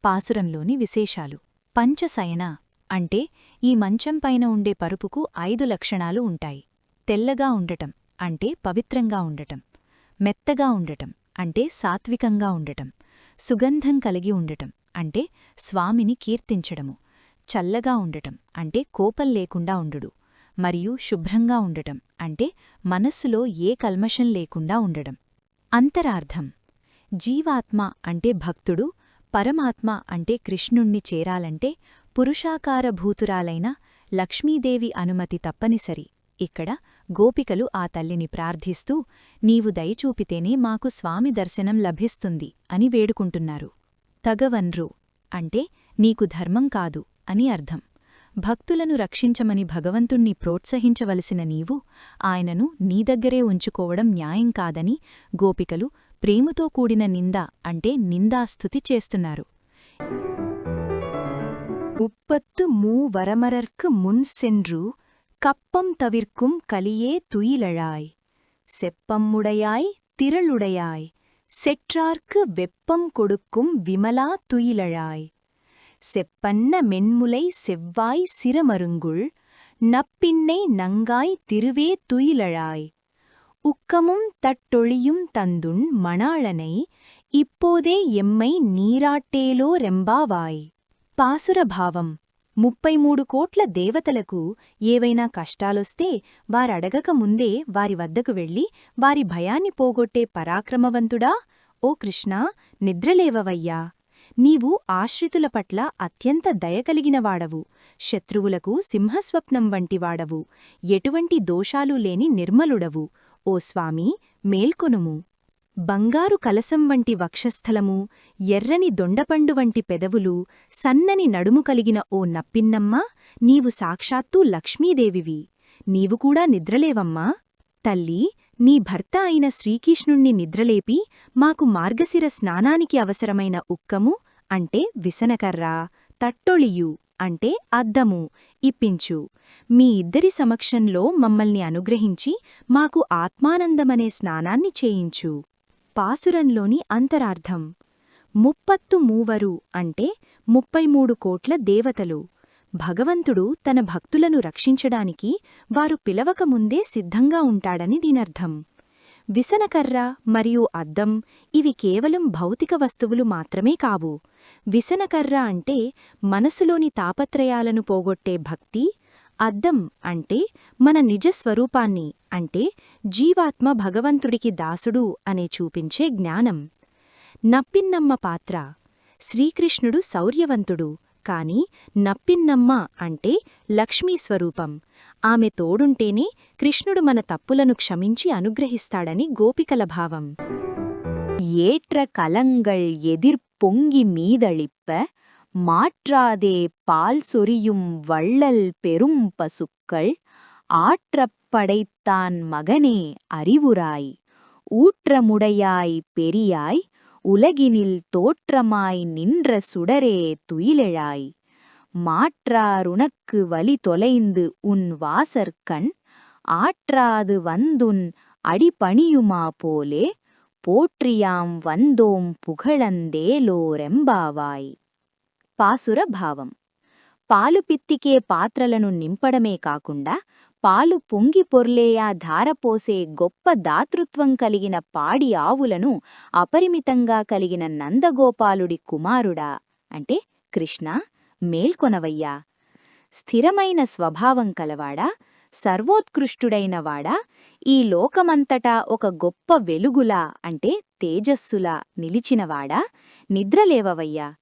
పాసురంలోని విశేషాలు: పంచశయన అంటే ఈ మంచంపైన ఉండే పరుపుకు 5 లక్షణాలు ఉంటాయి. తెల్లగా ఉండటం అంటే పవిత్రంగా ఉండటం, మెత్తగా ఉండటం అంటే సాత్వికంగా ఉండటం, సుగంధం కలిగి ఉండటం అంటే స్వామిని కీర్తించడము, చల్లగా ఉండటం అంటే కోపం లేకుండా ఉండుడు, మరియు శుభ్రంగా ఉండటం అంటే మనస్సులో ఏ కల్మషం లేకుండా ఉండడం. అంతరార్థం: జీవాత్మ అంటే భక్తుడు, పరమాత్మ అంటే కృష్ణుణ్ణి చేరాలంటే పురుషాకారభూతురాలైన లక్ష్మీదేవి అనుమతి తప్పనిసరి. ఇక్కడ గోపికలు ఆ తల్లిని ప్రార్థిస్తూ నీవు దయచూపితేనే మాకు స్వామి దర్శనం లభిస్తుంది అని వేడుకుంటున్నారు. తగవన్రు అంటే నీకు ధర్మం కాదు అని అర్థం. భక్తులను రక్షించమని భగవంతుణ్ణి ప్రోత్సహించవలసిన నీవు ఆయనను నీ దగ్గరే ఉంచుకోవడం న్యాయం కాదని గోపికలు ప్రేమతో కూడిన నింద అంటే నిందాస్తుతి చేస్తున్నారు. 33 வரமரர்க்கு முன் சென்று கப்பம் தவிர்க்கும் கலியே துயிலழாய் செப்பம்முடையாய் திரளுடையாய் செற்றார்க்கு வெப்பம் கொடுக்கும் விமலா துயிலழாய் செப்பன்ன மென்முலை செவ்வாய் சிரமருங்குள் நப்பின்னை நங்காய் திருவே துயிலழாய் உக்கமும் தட்டொழியும் தந்துன் மணாளனை இப்போதே எம்மை நீராட்டேலோ ரெம்பாவாய். పాసురభావం: 33 కోట్ల దేవతలకు ఏవైనా కష్టాలొస్తే వారడగక ముందే వారి వద్దకు వెళ్ళి వారి భయాన్ని పోగొట్టే పరాక్రమవంతుడా, ఓ కృష్ణా, నిద్రలేవవయ్యా. నీవు ఆశ్రితుల పట్ల అత్యంత దయకలిగినవాడవు, శత్రువులకు సింహస్వప్నం వంటివాడవు, ఎటువంటి దోషాలు లేని నిర్మలుడవు. ఓ స్వామీ, మేల్కొనుము. బంగారు కలసం వంటి వక్షస్థలము, ఎర్రని దొండపండు వంటి పెదవులు, సన్నని నడుము కలిగిన ఓ నప్పిన్నమ్మ, నీవు సాక్షాత్తూ లక్ష్మీదేవివి. నీవు కూడా నిద్రలేవమ్మా. తల్లీ, నీ భర్త అయిన శ్రీకృష్ణుణ్ణి నిద్రలేపి మాకు మార్గశిర స్నానానికి అవసరమైన ఉక్కము అంటే విసనకర్ర, తట్టొళియు అంటే అద్దము ఇప్పించు. మీ ఇద్దరి సమక్షంలో మమ్మల్ని అనుగ్రహించి మాకు ఆత్మానందమనే స్నానాన్ని చేయించు. పాసురంలోని అంతరార్థం: 33 అంటే 33 కోట్ల దేవతలు. భగవంతుడు తన భక్తులను రక్షించడానికి వారు పిలవకముందే సిద్ధంగా ఉంటాడని దీనర్థం. విసనకర్ర మరియు అద్దం ఇవి కేవలం భౌతిక వస్తువులు మాత్రమే కావు. విసనకర్ర అంటే మనసులోని తాపత్రయాలను పోగొట్టే భక్తి, అద్దం అంటే మన నిజస్వరూపాన్ని అంటే జీవాత్మ భగవంతుడికి దాసుడు అనే చూపించే జ్ఞానం. నప్పిన్నమ్మ పాత్ర: శ్రీకృష్ణుడు శౌర్యవంతుడు, కాని నప్పిన్నమ్మ అంటే లక్ష్మీస్వరూపం. ఆమె తోడుంటేనే కృష్ణుడు మన తప్పులను క్షమించి అనుగ్రహిస్తాడని గోపికల భావం. ஏற்ற கலங்கள் எதிர் பொங்கி மீதளிப்ப மாற்றாதே பால் சொரியும் வள்ளல் பெரும் பசுக்கள் ஆற்றப் படைத்தான் மகனே அறிவுராய் ஊற்றமுடையாய் பெரியாய் உலகினில் தோற்றமாய் நின்ற சுடரே துயிலெழாய் மாற்றாருனக்கு வலி தொலைந்து உன் வாசற்கண் ஆற்றாது வந்துன் அடிபணியுமா போலே పోట్రియాం వందోం పుగళందేలోరెంబావాయ్. పాసుర భావం. పాలు పిత్తికే పాత్రలను నింపడమే కాకుండా పాలు పొంగి పొర్లేయా ధారపోసే గొప్ప దాతృత్వం కలిగిన పాడి ఆవులను అపరిమితంగా కలిగిన నందగోపాలుడి కుమారుడా అంటే కృష్ణ మేల్కొనవయ్యా. స్థిరమైన స్వభావం కలవాడా, సర్వోత్కృష్టుడైనవాడా, ఈ లోకమంతటా ఒక గొప్ప వెలుగులా అంటే తేజస్సులా నిలిచినవాడా, నిద్రలేవవయ్యా.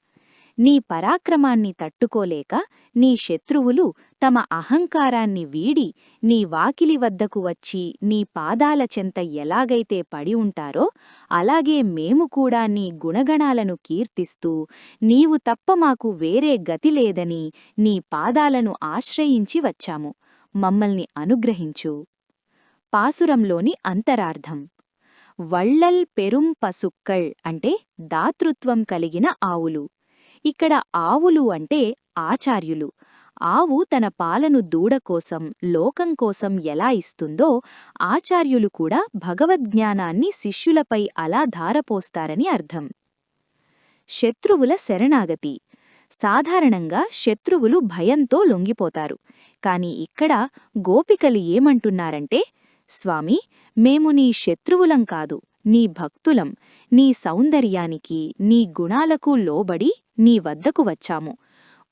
నీ పరాక్రమాన్ని తట్టుకోలేక నీ శత్రువులు తమ అహంకారాన్ని వీడి నీ వాకిలి వద్దకు వచ్చి నీ పాదాల చెంత ఎలాగైతే పడి ఉంటారో అలాగే మేము కూడా నీ గుణగణాలను కీర్తిస్తూ నీవు తప్ప మాకు వేరే గతి లేదని నీ పాదాలను ఆశ్రయించి వచ్చాము. మమ్మల్ని అనుగ్రహించు. పాసురంలోని అంతరార్థం. వళ్ళల్ పెరుం పసుక్కళ్ అంటే దాతృత్వం కలిగిన ఆవులు. ఇక్కడ ఆవులు అంటే ఆచార్యులు. ఆవు తన పాలను దూడ కోసం, లోకం కోసం ఎలా ఇస్తుందో ఆచార్యులు కూడా భగవద్జ్ఞానాన్ని శిష్యులపై అలా ధారపోస్తారని అర్థం. శత్రువుల శరణాగతి. సాధారణంగా శత్రువులు భయంతో లొంగిపోతారు. కాని ఇక్కడ గోపికలు ఏమంటున్నారంటే, స్వామీ, మేము నీ శత్రువులం కాదు, నీ భక్తులం. నీ సౌందర్యానికి, నీ గుణాలకు లోబడి నీ వద్దకు వచ్చాము.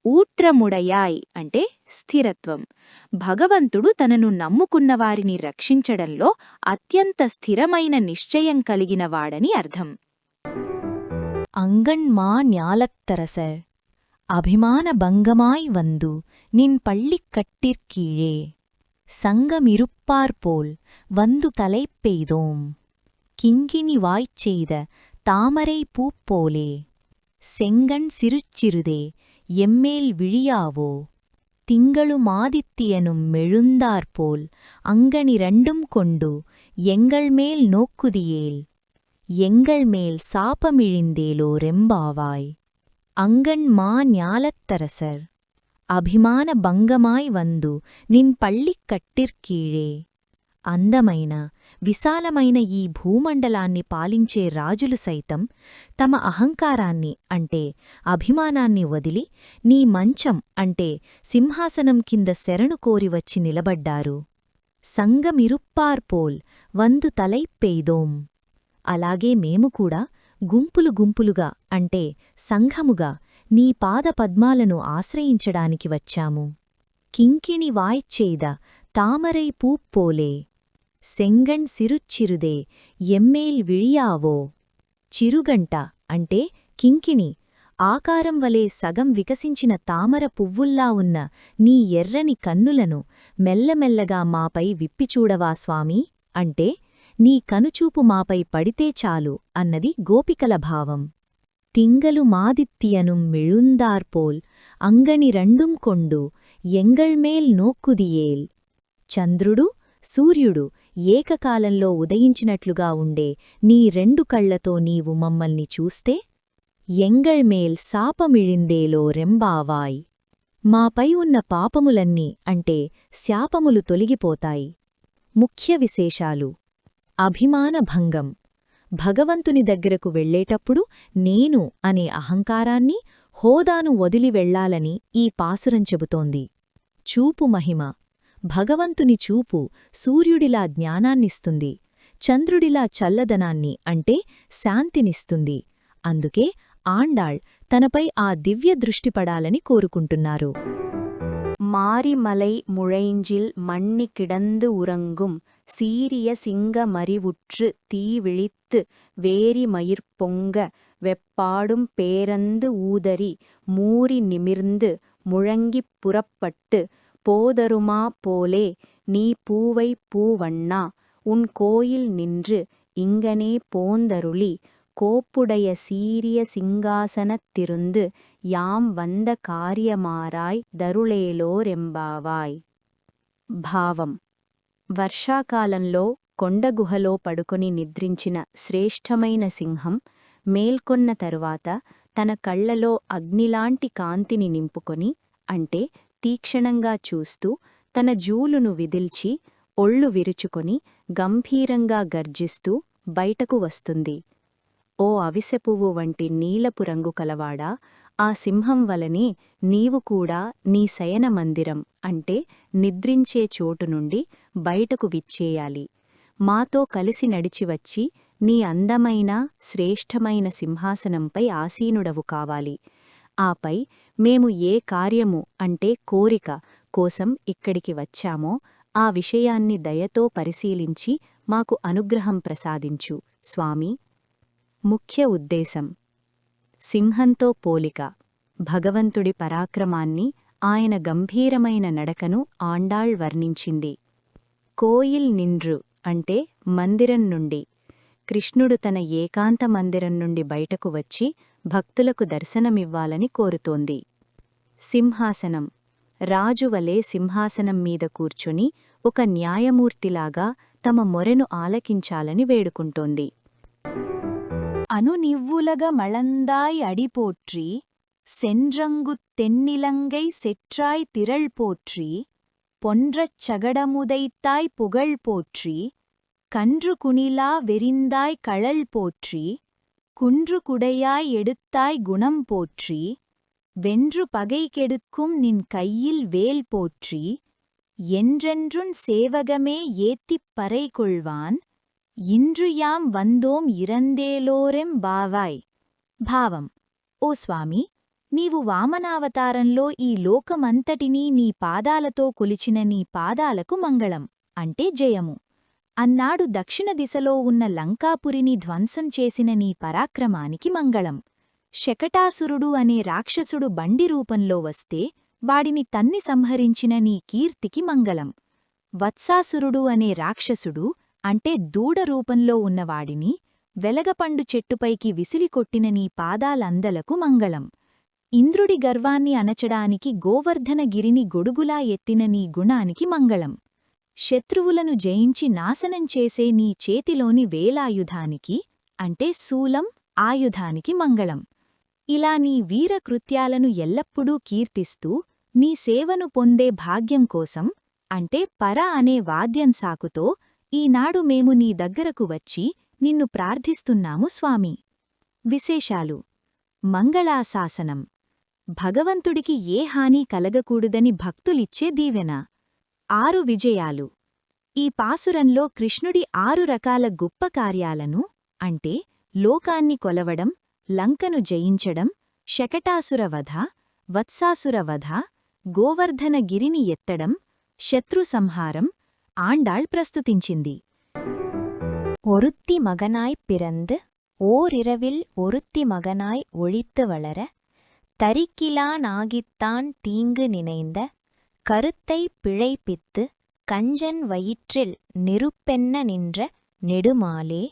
ఊట్రముడయాయ్ అంటే స్థిరత్వం. భగవంతుడు తనను నమ్ముకున్నవారిని రక్షించడంలో అత్యంత స్థిరమైన నిశ్చయం కలిగినవాడని అర్థం. அங்கண்மா ஞாலத்தரசர் அபிமான பங்கமாய் வந்து நின் பள்ளிக் கட்டிற்கீழே சங்கமிருப்பார்போல் வந்து தலைப்பெய்தோம் கிங்கிணி வாய்ச்செய்த தாமரை பூப்போலே செங்கண் சிறுச்சிறுதே எம்மேல் விழியாவோ திங்களுமாதித்தியனும் மெழுந்தார்போல் அங்கனிரண்டும் கொண்டு எங்கள்மேல் நோக்குதியேல் எங்கள்மேல் சாபமிழிந்தேலோ ரெம்பாவாய். అంగణ్మా ஞாலத்தரசர் అభిమాన భంగమాయ్ వందు నిన్ పళ్ళిక్ కట్టిర్కీళే. అందమైన విశాలమైన ఈ భూమండలాన్ని పాలించే రాజులు సైతం తమ అహంకారాన్ని అంటే అభిమానాన్ని వదిలి నీ మంచం అంటే సింహాసనం కింద శరణు కోరివచ్చి నిలబడ్డారు. సంగమిరుప్పార్పోల్ వందు తలైప్పెయ్దోం. అలాగే మేము కూడా గుంపులు గుంపులుగా అంటే సంఘముగా నీ పాదపద్మాలను ఆశ్రయించడానికి వచ్చాము. కింకిణి వాయ్చేద తామరై పూప్పోలే సెంగణ్ సిరుచ్చిరుదే ఎమ్మేల్ విழிయావో. చిరుగంట అంటే కింకిణి ఆకారం వలె సగం వికసించిన తామర పువ్వుల్లా ఉన్న నీ ఎర్రని కన్నులను మెల్లమెల్లగా మాపై విప్పిచూడవా స్వామీ అంటే నీ కనుచూపు మాపై పడితే చాలు అన్నది గోపికల భావం. తింగలు మాదిత్తియనుం మిళుందార్పోల్ అంగణి రెండుం కొండు ఎంగళ్మేల్ నోక్కుదియేల్. చంద్రుడు, సూర్యుడు ఏకకాలంలో ఉదయించినట్లుగా ఉండే నీ రెండు కళ్లతో నీవు మమ్మల్ని చూస్తే ఎంగళ్మేల్ శాపమిళిందేలో రెంబావాయ్. మాపై ఉన్న పాపములన్నీ అంటే శాపములు తొలగిపోతాయి. ముఖ్య విశేషాలు. అభిమానభంగం. భగవంతుని దగ్గరకు వెళ్లేటప్పుడు నేను అనే అహంకారాన్ని, హోదాను వదిలి వెళ్లాలని ఈ పాసురం చెబుతోంది. చూపు మహిమ. భగవంతుని చూపు సూర్యుడిలా జ్ఞానాన్నిస్తుంది, చంద్రుడిలా చల్లదనాన్ని అంటే శాంతినిస్తుంది. అందుకే ఆండాళ్ తనపై ఆ దివ్య దృష్టి పడాలని కోరుకుంటున్నారు. மாரிமலை முழைஞ்சில் மண்ணி கிடந்து உறங்கும் சீரிய சிங்க மறிவுற்று தீவிழித்து வேரி மயிர்பொங்க வெப்பாடும் பேரந்து ஊதரி மூரி நிமிர்ந்து முழங்கிப் புறப்பட்டு போதருமா போலே நீ பூவை பூவண்ணா உன் கோயில் நின்று இங்கனே போந்தருளி கோப்புடைய சீரிய சிங்காசனத்திருந்து யாம் வந்த காரியமாராய் దరుళేలోరెంబావాయ్. భావం. వర్షాకాలంలో కొండగుహలో పడుకొని నిద్రించిన శ్రేష్టమైన సింహం మేల్కొన్న తరువాత తన కళ్లలో అగ్నిలాంటి కాంతిని నింపుకొని అంటే తీక్షణంగా చూస్తూ తన జూలును విదిల్చి ఒళ్ళు విరుచుకొని గంభీరంగా గర్జిస్తూ బయటకు వస్తుంది. ఓ అవిసెపువ్వు వంటి నీలపు రంగు కలవాడా, ఆ సింహం వలనే నీవు కూడా నీ శయన మందిరం అంటే నిద్రించే చోటు నుండి బయటకు విచ్చేయాలి. మాతో కలిసి నడిచివచ్చి నీ అందమైన శ్రేష్ఠమైన సింహాసనంపై ఆసీనుడవు కావాలి. ఆపై మేము ఏ కార్యము అంటే కోరిక కోసం ఇక్కడికి వచ్చామో ఆ విషయాన్ని దయతో పరిశీలించి మాకు అనుగ్రహం ప్రసాదించు స్వామి. ముఖ్య ఉద్దేశం: సింహంతో పోలిక, భగవంతుడి పరాక్రమాన్ని, ఆయన గంభీరమైన నడకను ఆండాళ్ వర్ణించింది. కోయిల్ నిండ్రు అంటే మందిరం నుండి, కృష్ణుడు తన ఏకాంత మందిరం నుండి బయటకు వచ్చి భక్తులకు దర్శనమివ్వాలని కోరుతోంది. సింహాసనం: రాజువలే సింహాసనం మీద కూర్చుని ఒక న్యాయమూర్తిలాగా తమ మొరెను ఆలకించాలని వేడుకుంటోంది. అను నివ్వులగ మళందాయ్ అడిపోట్రి, సెండ్రంగుத் తెన్నిలంగై செற்றாய் திரள் போற்றி, பொன்றச் சகடமுதைத்தாய் புகழ் போற்றி, கன்று குணிலா வெறிந்தாய் கழல் போற்றி, குன்று குடையாய் எடுத்தாய் குணம் போற்றி, வென்று பகை கெடுக்கும் நின் கையில் வேல் போற்றி, என்றென்றுன் சேவகமே ஏத்திப் பறை கொள்வான், ఇంద్రు యాం వందోం ఇరందేలోరెం బావాయ్. భావం: ఓ స్వామి, నీవు వామనావతారంలో ఈ లోకమంతటినీ నీ పాదాలతో కొలిచిన నీ పాదాలకు మంగళం అంటే జయము. అన్నాడు దక్షిణ దిశలో ఉన్న లంకాపురిని ధ్వంసం చేసిన నీ పరాక్రమానికి మంగళం. శకటాసురుడు అనే రాక్షసుడు బండి రూపంలో వస్తే వాడిని తన్ని సంహరించిన నీ కీర్తికి మంగళం. వత్సాసురుడు అనే రాక్షసుడు అంటే దూడ రూపంలో ఉన్నవాడిని వెలగపండు చెట్టుపైకి విసిలికొట్టిన నీ పాదాలందలకు మంగళం. ఇంద్రుడి గర్వాన్ని అణచడానికి గోవర్ధనగిరిని గొడుగులా ఎత్తిన నీ గుణానికి మంగళం. శత్రువులను జయించి నాశనం చేసే నీ చేతిలోని వేలాయుధానికి అంటే శూలం ఆయుధానికి మంగళం. ఇలా నీ వీరకృత్యాలను ఎల్లప్పుడూ కీర్తిస్తూ నీ సేవను పొందే భాగ్యం కోసం అంటే పర అనే వాద్యం సాకుతో ఈనాడు మేము నీ దగ్గరకు వచ్చి నిన్ను ప్రార్థిస్తున్నాము స్వామి. విశేషాలు: మంగళాశాసనం: భగవంతుడికి ఏ హాని కలగకూడదని భక్తులిచ్చే దీవెన. 6 విజయాలు: ఈ పాసురంలో కృష్ణుడి 6 రకాల గొప్ప కార్యాలను అంటే లోకాన్ని కొలవడం, లంకను జయించడం, శకటాసుర వధ, వత్సాసుర వధ, గోవర్ధనగిరిని ఎత్తడం, శత్రు సంహారం ఆండాళ్ ప్రస్తుతించింది. ஒருத்தி மகனாய் பிறந்து ஓரிரவில் ஒருத்தி மகனாய் ஒழித்து வளர, தரிக்கிலானாகித்தான் தீங்கு நினைந்த கருத்தை பிழைப்பித்து கஞ்சன் வயிற்றில் நெருப்பென்ன நின்ற நெடுமாலே,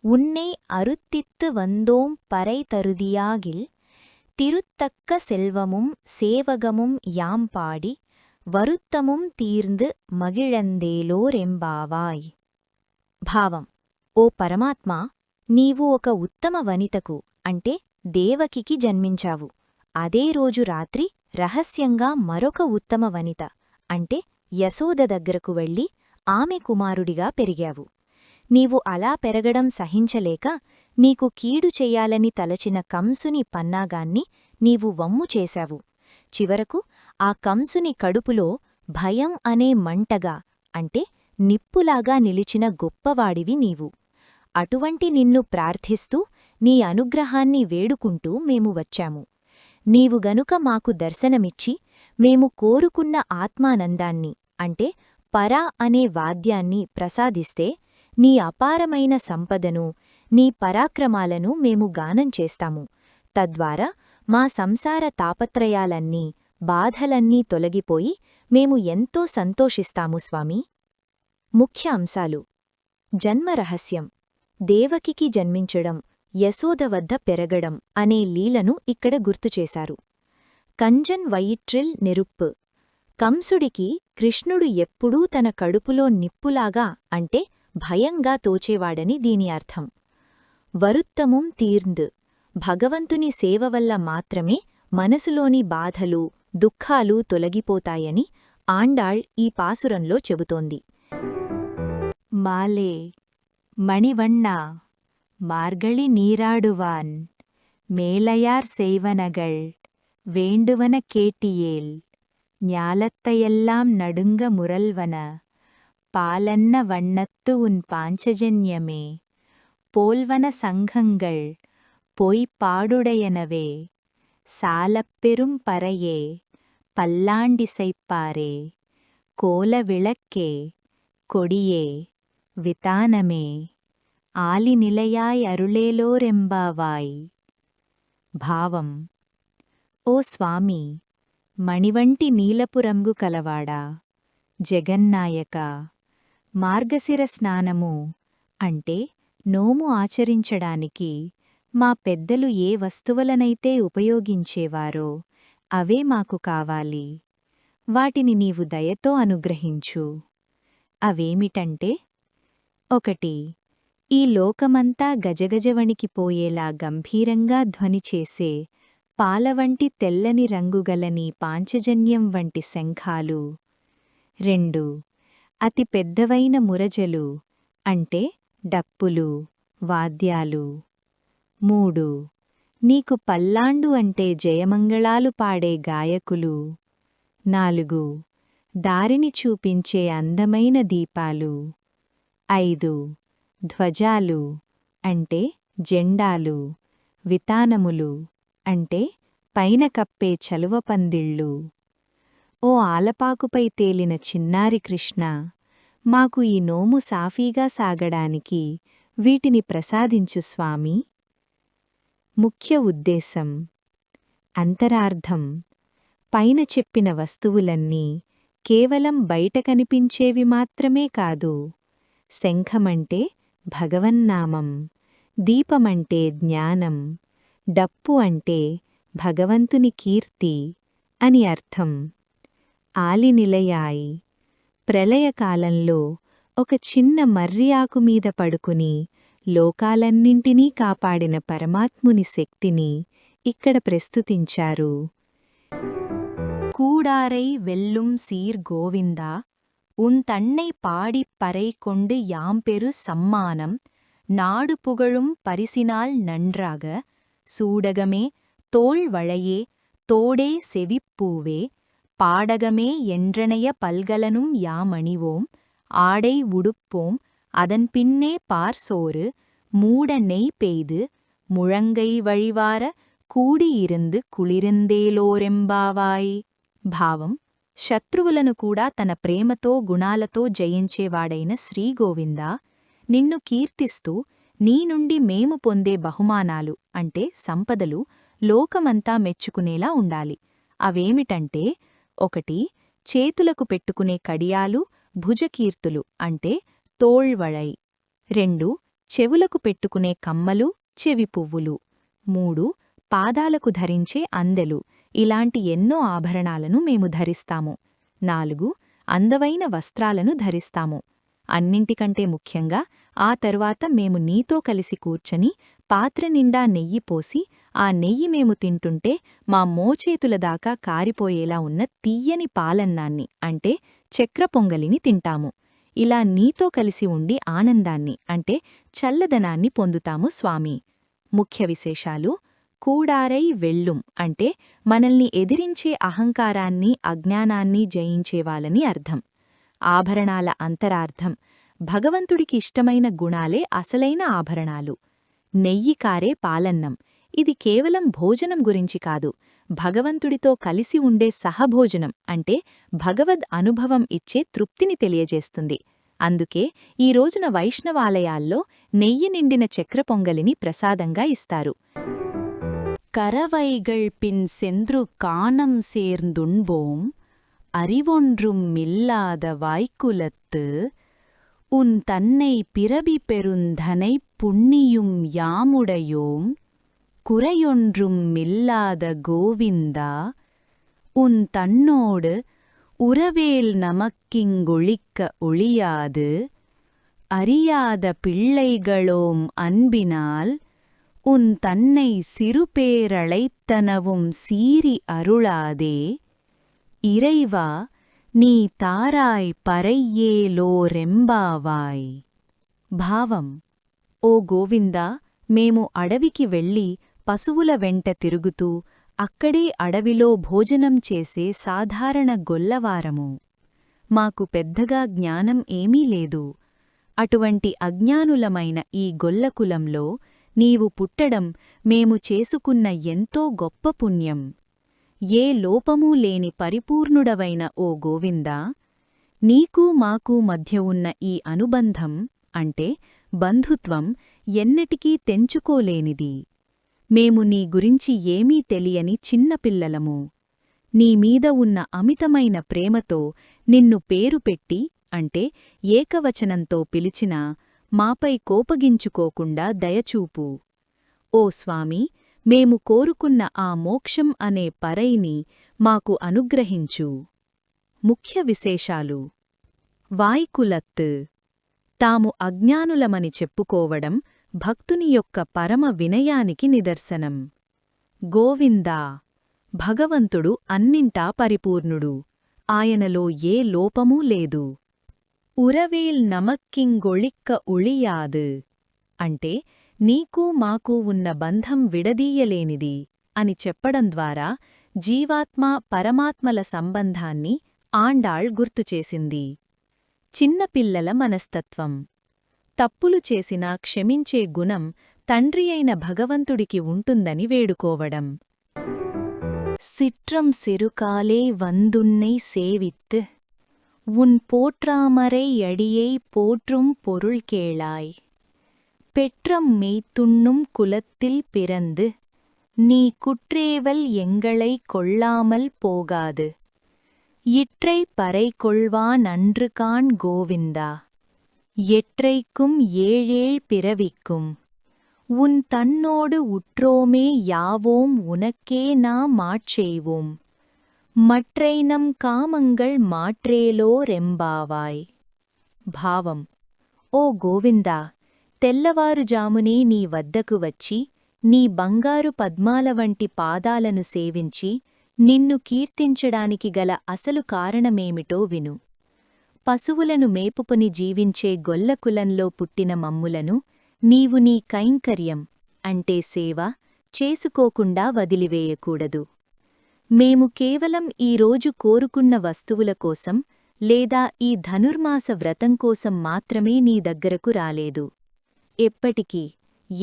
உன்னை அருத்தித்து வந்தோம் பறை தருதியாகில், திருத்தக்க செல்வமும் சேவகமும் யாம் பாடி వరుత్తముం తీర్ంద్ మగిళందేలోరెంబావాయ్. భావం: ఓ పరమాత్మా, నీవు ఒక ఉత్తమ వనితకు అంటే దేవకికి జన్మించావు. అదే రోజు రాత్రి రహస్యంగా మరొక ఉత్తమ వనిత అంటే యశోద దగ్గరకు వెళ్ళి ఆమె కుమారుడిగా పెరిగావు. నీవు అలా పెరగడం సహించలేక నీకు కీడు చెయ్యాలని తలచిన కంసుని పన్నాగాన్ని నీవు వమ్ము చేశావు. చివరకు ఆ కంసుని కడుపులో భయం అనే మంటగా అంటే నిప్పులాగా నిలిచిన గొప్పవాడివి నీవు. అటువంటి నిన్ను ప్రార్థిస్తూ నీ అనుగ్రహాన్ని వేడుకుంటూ మేము వచ్చాము. నీవు గనుక మాకు దర్శనమిచ్చి మేము కోరుకున్న ఆత్మానందాన్ని అంటే పరా అనే వాద్యాన్ని ప్రసాదిస్తే నీ అపారమైన సంపదను, నీ పరాక్రమాలను మేము గానం చేస్తాము. తద్వారా మా సంసార తాపత్రయాలన్నీ, బాధలన్నీ తొలగిపోయి మేము ఎంతో సంతోషిస్తాము స్వామీ. ముఖ్య అంశాలు: జన్మరహస్యం: దేవకికి జన్మించడం, యశోద వద్ద పెరగడం అనే లీలను ఇక్కడ గుర్తుచేశారు. కంజన్ వయిట్రిల్ నెరుప్పు: కంసుడికి కృష్ణుడు ఎప్పుడూ తన కడుపులో నిప్పులాగా అంటే భయంగా తోచేవాడని దీని అర్థం. వరుత్తముం తీర్ంద్: భగవంతుని సేవ వల్ల మాత్రమే మనసులోని బాధలు, దుఃఖాలు తొలగిపోతాయని ఆండాళ్ ఈ పాసురంలో చెబుతోంది. మాలే மணிவண்ணா மார்கழி நீராடுவான் மேலையார் செய்வனகள் வேண்டுவன கேட்டியேல் ஞாலத்தையெல்லாம் நடுங்க முரல்வன பாலன்ன வண்ணத்து உன் பாஞ்சஜன்யமே போல்வன சங்கங்கள் பொய்ப் பாடுடையனவே சாலப்பெரும் பறையே பல்லாண்டிசைப்பாரே கோல விளக்கே கொடியே விதானமே ఆలినిలయాయ్ అరుళేలోరెంబావాయ్. భావం: ఓ స్వామి, మణివంటి నీలపు రంగు కలవాడా, జగన్నాయక, మార్గశిర స్నానము అంటే నోము ఆచరించడానికి మా పెద్దలు ఏ వస్తువులనైతే ఉపయోగించేవారో అవే మాకు కావాలి. వాటిని నీవు దయతో అనుగ్రహించు. అవేమిటంటే: 1. ఈ లోకమంతా గజగజవణికిపోయేలా గంభీరంగా ధ్వని చేసే పాలవంటి తెల్లని రంగుగల నీ పాంచజన్యం వంటి శంఖాలు. 2. అతి పెద్దవైన మురజలు అంటే డప్పులు, వాద్యాలు. 3. నీకు పల్లాండు అంటే జయమంగళాలు పాడే గాయకులు. 4. దారిని చూపించే అందమైన దీపాలు. 5. ధ్వజాలు అంటే జెండాలు, వితానములు అంటే పైన కప్పే చలువపందిళ్ళు. ఓ ఆలపాకుపై తేలిన చిన్నారి కృష్ణ, మాకు ఈ నోము సాఫీగా సాగడానికి వీటిని ప్రసాదించు స్వామీ. ముఖ్య ఉద్దేశం. అంతరార్థం: పైన చెప్పిన వస్తువులన్నీ కేవలం బయట కనిపించేవి మాత్రమే కాదు. శంఖమంటే భగవన్నామం, దీపమంటే జ్ఞానం, డప్పు అంటే భగవంతుని కీర్తి అని అర్థం. ఆలినిలయాయ్ ప్రళయకాలంలో ఒక చిన్న మర్రి ఆకుమీద పడుకుని లోకాలన్నింటినీ కాపాడిన పరమాత్ముని శక్తిని ఇక్కడ ప్రస్తుతించారు. கூடாரை வெல்லும் சீர் கோவிந்தா, உன் தன்னை பாடிப் பறை கொண்டு யாம்பெரு சம்மானம் நாடு புகழும் பரிசினால் நன்றாக சூடகமே தோள் வளையே தோடே செவிப்பூவே பாடகமே என்றனைய பல்கலனும் யாமணிவோம் ஆடை உடுப்போம் அதன் பின்னே பார்சோறு மூட நெய் பெய்து முழங்கை வழிவார కూడియిருந்து కుళిరిందేలోరెంబావాయ్. భావం: శత్రువులను కూడా తన ప్రేమతో గుణాలతో జయించేవాడైన శ్రీగోవిందా, నిన్ను కీర్తిస్తూ నీ నుండి మేము పొందే బహుమానాలు అంటే సంపదలు లోకమంతా మెచ్చుకునేలా ఉండాలి. అవేమిటంటే: 1. చేతులకు పెట్టుకునే కడియాలు, భుజకీర్తులు అంటే తోళ్వళై. 2. చెవులకు పెట్టుకునే కమ్మలు, చెవి పువ్వులు. 3. పాదాలకు ధరించే అందెలు, ఇలాంటి ఎన్నో ఆభరణాలను మేము ధరిస్తాము. 4. అందవైన వస్త్రాలను ధరిస్తాము. అన్నింటికంటే ముఖ్యంగా ఆ తరువాత మేము నీతో కలిసి కూర్చొని పాత్ర నిండా నెయ్యి పోసి ఆ నెయ్యి మేము తింటుంటే మా మోచేతుల దాకా కారిపోయేలా ఉన్న తీయని పాలన్నాన్ని అంటే చక్రపొంగలిని తింటాము. ఇలా నీతో కలిసి ఉండి ఆనందాన్ని అంటే చల్లదనాన్ని పొందుతాము స్వామి. ముఖ్య విశేషాలు: కూడారై వెళ్లుం అంటే మనల్ని ఎదిరించే అహంకారాన్ని, అజ్ఞానాన్ని జయించేవాలని అర్థం. ఆభరణాల అంతరార్థం: భగవంతుడికి ఇష్టమైన గుణాలే అసలైన ఆభరణాలు. నెయ్యి కారే పాలన్నం, ఇది కేవలం భోజనం గురించి కాదు, భగవంతుడితో కలిసి ఉండే సహభోజనం అంటే భగవద్ అనుభవం ఇచ్చే తృప్తిని తెలియజేస్తుంది. అందుకే ఈ రోజున వైష్ణవాలయాల్లో నెయ్యి నిండిన చక్రపొంగలిని ప్రసాదంగా ఇస్తారు. கரவைகள் பின் சென்று காணம் சேர்ந்துண்போம் அறிவொன்றும் இல்லாத வாய்க்குலத்து உன் தன்னை பிறவி பெருந்தனைப் புண்ணியும் யாமுடையோம் குறையொன்றும் இல்லாத கோவிந்தா, உன் தன்னோடு உறவேல் நமக்கிங்கொழிக்க ஒழியாது அறியாத பிள்ளைகளோம் அன்பினால் உன் தன்னை சிறுபேரழைத்தனவும் சீறி அருளாதே இறைவா, நீ தாராய் பறையேலோரெம்பாவாய். భావం: ఓ గోవిందా, మేము అడవికి వెళ్ళి పశువుల వెంట తిరుగుతూ అక్కడే అడవిలో భోజనం చేసే సాధారణ గొల్లవారము. మాకు పెద్దగా జ్ఞానం ఏమీ లేదు. అటువంటి అజ్ఞానులమైన ఈ గొల్లకులంలో నీవు పుట్టడం మేము చేసుకున్న ఎంతో గొప్ప పుణ్యం. ఏ లోపమూ లేని పరిపూర్ణుడవైన ఓ గోవిందా, నీకూ మాకూ మధ్య ఉన్న ఈ అనుబంధం అంటే బంధుత్వం ఎన్నటికీ తెంచుకోలేనిది. మేము నీ గురించి ఏమీ తెలియని చిన్నపిల్లలము. నీమీద ఉన్న అమితమైన ప్రేమతో నిన్ను పేరు పెట్టి అంటే ఏకవచనంతో పిలిచినా మాపై కోపగించుకోకుండా దయచూపు. ఓ స్వామీ, మేము కోరుకున్న ఆ మోక్షం అనే పరైని మాకు అనుగ్రహించు. ముఖ్య విశేషాలు: వాయ్కులత్ తాము అజ్ఞానులమని చెప్పుకోవడం భక్తుని యొక్క పరమ వినయానికి నిదర్శనం. గోవిందా భగవంతుడు అన్నింటా పరిపూర్ణుడు. ఆయనలో ఏ లోపమూ లేదు. ఉరవేల్ నమక్కింగొళిక్క ఉళియాదు అంటే నీకూ మాకూ ఉన్న బంధం విడదీయలేనిది అని చెప్పడం ద్వారా జీవాత్మ పరమాత్మల సంబంధాన్ని ఆండాళ్ గుర్తుచేసింది. చిన్నపిల్లల మనస్తత్వం: తప్పులు చేసినా క్షమించే గుణం తండ్రియైన భగవంతుడికి ఉంటుందని వేడుకోవడం. சிற்றம் சிறுகாலே வந்துன்னை சேவித்து உன் போற்றாமரை அடியை போற்றும் பொருள் கேளாய். பெற்றம் மெய்த்துண்ணும் குலத்தில் பிறந்து நீ குற்றேவல் எங்களை கொள்ளாமல் போகாது. இற்றை பறை கொள்வான் அன்று காண் கோவிந்தா. எற்றைக்கும் ஏழேழ் பிறவிக்கும் உன் தன்னோடு உற்றோமே யாவோம் உனக்கே நாம் மாட்செய்வோம். மற்றை நம் காமங்கள் மாற்றேலோ ரெம்பாவாய். భావం: ఓ గోవిందా, తెల్లవారుజామునే నీ వద్దకు వచ్చి నీ బంగారు పద్మాల వంటి పాదాలను సేవించి నిన్ను కీర్తించడానికి గల అసలు కారణమేమిటో విను. పశువులను మేపుకుని జీవించే గొల్లకులంలో పుట్టిన మమ్ములను నీవు నీ కైంకర్యం అంటే సేవ చేసుకోకుండా వదిలివేయకూడదు. మేము కేవలం ఈరోజు కోరుకున్న వస్తువుల కోసం లేదా ఈ ధనుర్మాస వ్రతం కోసం మాత్రమే నీ దగ్గరకు రాలేదు. ఎప్పటికీ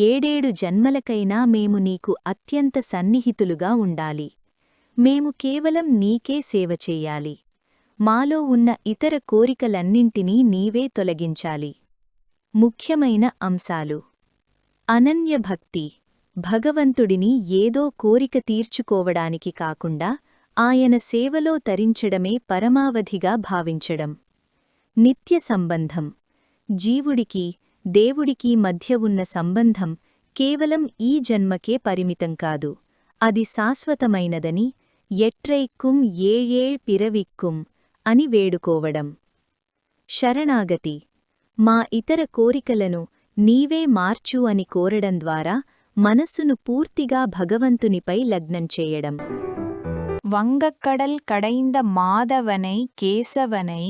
7 జన్మలకైనా మేము నీకు అత్యంత సన్నిహితులుగా ఉండాలి. మేము కేవలం నీకే సేవ చెయ్యాలి. మాలో ఉన్న ఇతర కోరికలన్నింటినీ నీవే తొలగించాలి. ముఖ్యమైన అంశాలు: అనన్యభక్తి భగవంతుడిని ఏదో కోరిక తీర్చుకోవడానికి కాకుండా ఆయన సేవలో తరించడమే పరమావధిగా భావించడం. నిత్య సంబంధం జీవుడికి దేవుడికి మధ్య ఉన్న సంబంధం కేవలం ఈ జన్మకే పరిమితం కాదు, అది శాశ్వతమైనదని ఎట్రైక్కుం ఏళేళ్ పిరవిక్కుం అని వేడుకోవడం. శరణాగతి మా ఇతర కోరికలను నీవే మార్చు అని కోరడం ద్వారా మనస్సును పూర్తిగా భగవంతునిపై లగ్నం చేయడం. வங்கக்கடல் கடைந்த மாதவனை கேசவனை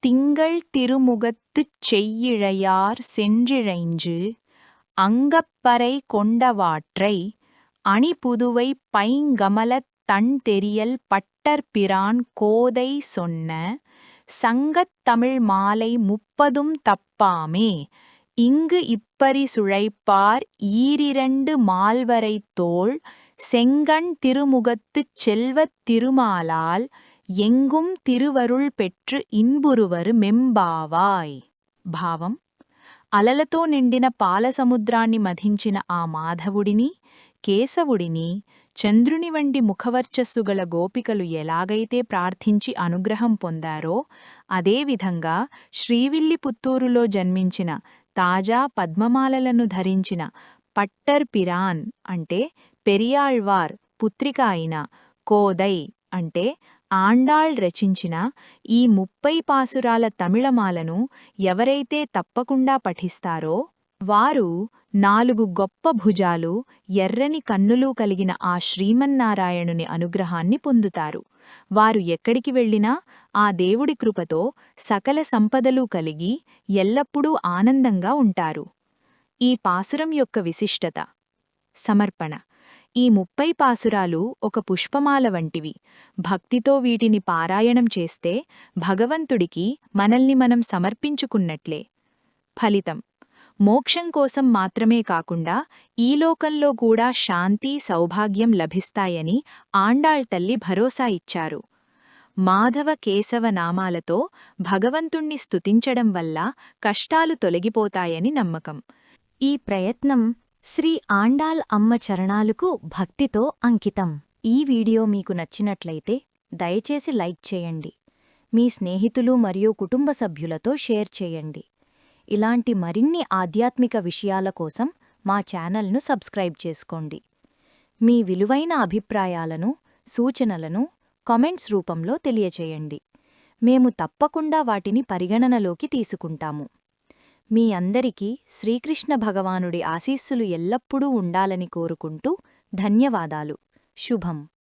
திங்கள் திருமுகத்துச் செய்யிழையார் சென்றிழைஞ்சு அங்கப்பறை கொண்டவாற்றை அணிபுதுவை பைங்கமலத் தன் தெரியல் பட்டர்பிரான் கோதை சொன்ன சங்கத் தமிழ் மாலை 30 தப்பாமே இங்கு இப்பரி சுழைப்பார் ஈரிரண்டு மால்வரைத் தோள் செங்கண் திருமுகத்துச் செல்வத் திருமாலால் எங்கும் திருவருள் பெற்று ఇన్బురువరు మెంబావాయ్. భావం: అలలతో నిండిన పాలసముద్రాన్ని మధించిన ఆ మాధవుడిని, కేశవుడిని, చంద్రుని వంటి ముఖవర్చస్సుగల గోపికలు ఎలాగైతే ప్రార్థించి అనుగ్రహం పొందారో అదేవిధంగా శ్రీవిల్లిపుత్తూరులో జన్మించిన తాజా పద్మమాలలను ధరించిన పట్టర్ పిరాన్ అంటే పెరియాళ్వార్ పుత్రిక అయిన కోదై అంటే ఆండాళ్ రచించిన ఈ 30 పాసురాల తమిళమాలను ఎవరైతే తప్పకుండా పఠిస్తారో వారు 4 గొప్ప భుజాలు, ఎర్రని కన్నులు కలిగిన ఆ శ్రీమన్నారాయణుని అనుగ్రహాన్ని పొందుతారు. వారు ఎక్కడికి వెళ్ళినా ఆ దేవుడి కృపతో సకల సంపదలు కలిగి ఎల్లప్పుడూ ఆనందంగా ఉంటారు. ఈ పాసురం యొక్క విశిష్టత. సమర్పణ. ఈ 30 పాసురాలు ఒక పుష్పమాల వంటివి. భక్తితో వీటిని పారాయణం చేస్తే భగవంతుడికి మనల్ని మనం సమర్పించుకున్నట్లే. ఫలితం: మోక్షం కోసం మాత్రమే కాకుండా ఈ లోకంలో కూడా శాంతి, సౌభాగ్యం లభిస్తాయని ఆండాళ్ తల్లి భరోసా ఇచ్చారు. మాధవ కేశవ నామాలతో భగవంతుణ్ణి స్తుతించడం వల్ల కష్టాలు తొలగిపోతాయని నమ్మకం. ఈ ప్రయత్నం శ్రీ ఆండాళ్ అమ్మ చరణాలకు భక్తితో అంకితం. ఈ వీడియో మీకు నచ్చినట్లయితే దయచేసి లైక్ చేయండి. మీ స్నేహితులు మరియు కుటుంబ సభ్యులతో షేర్ చేయండి. ఇలాంటి మరిన్ని ఆధ్యాత్మిక విషయాల కోసం మా ఛానల్ను సబ్స్క్రైబ్ చేసుకోండి. మీ విలువైన అభిప్రాయాలను, సూచనలను కామెంట్స్ రూపంలో తెలియచేయండి. మేము తప్పకుండా వాటిని పరిగణనలోకి తీసుకుంటాము. మీ అందరికీ శ్రీకృష్ణ భగవానుడి ఆశీస్సులు ఎల్లప్పుడూ ఉండాలని కోరుకుంటూ ధన్యవాదాలు. శుభం.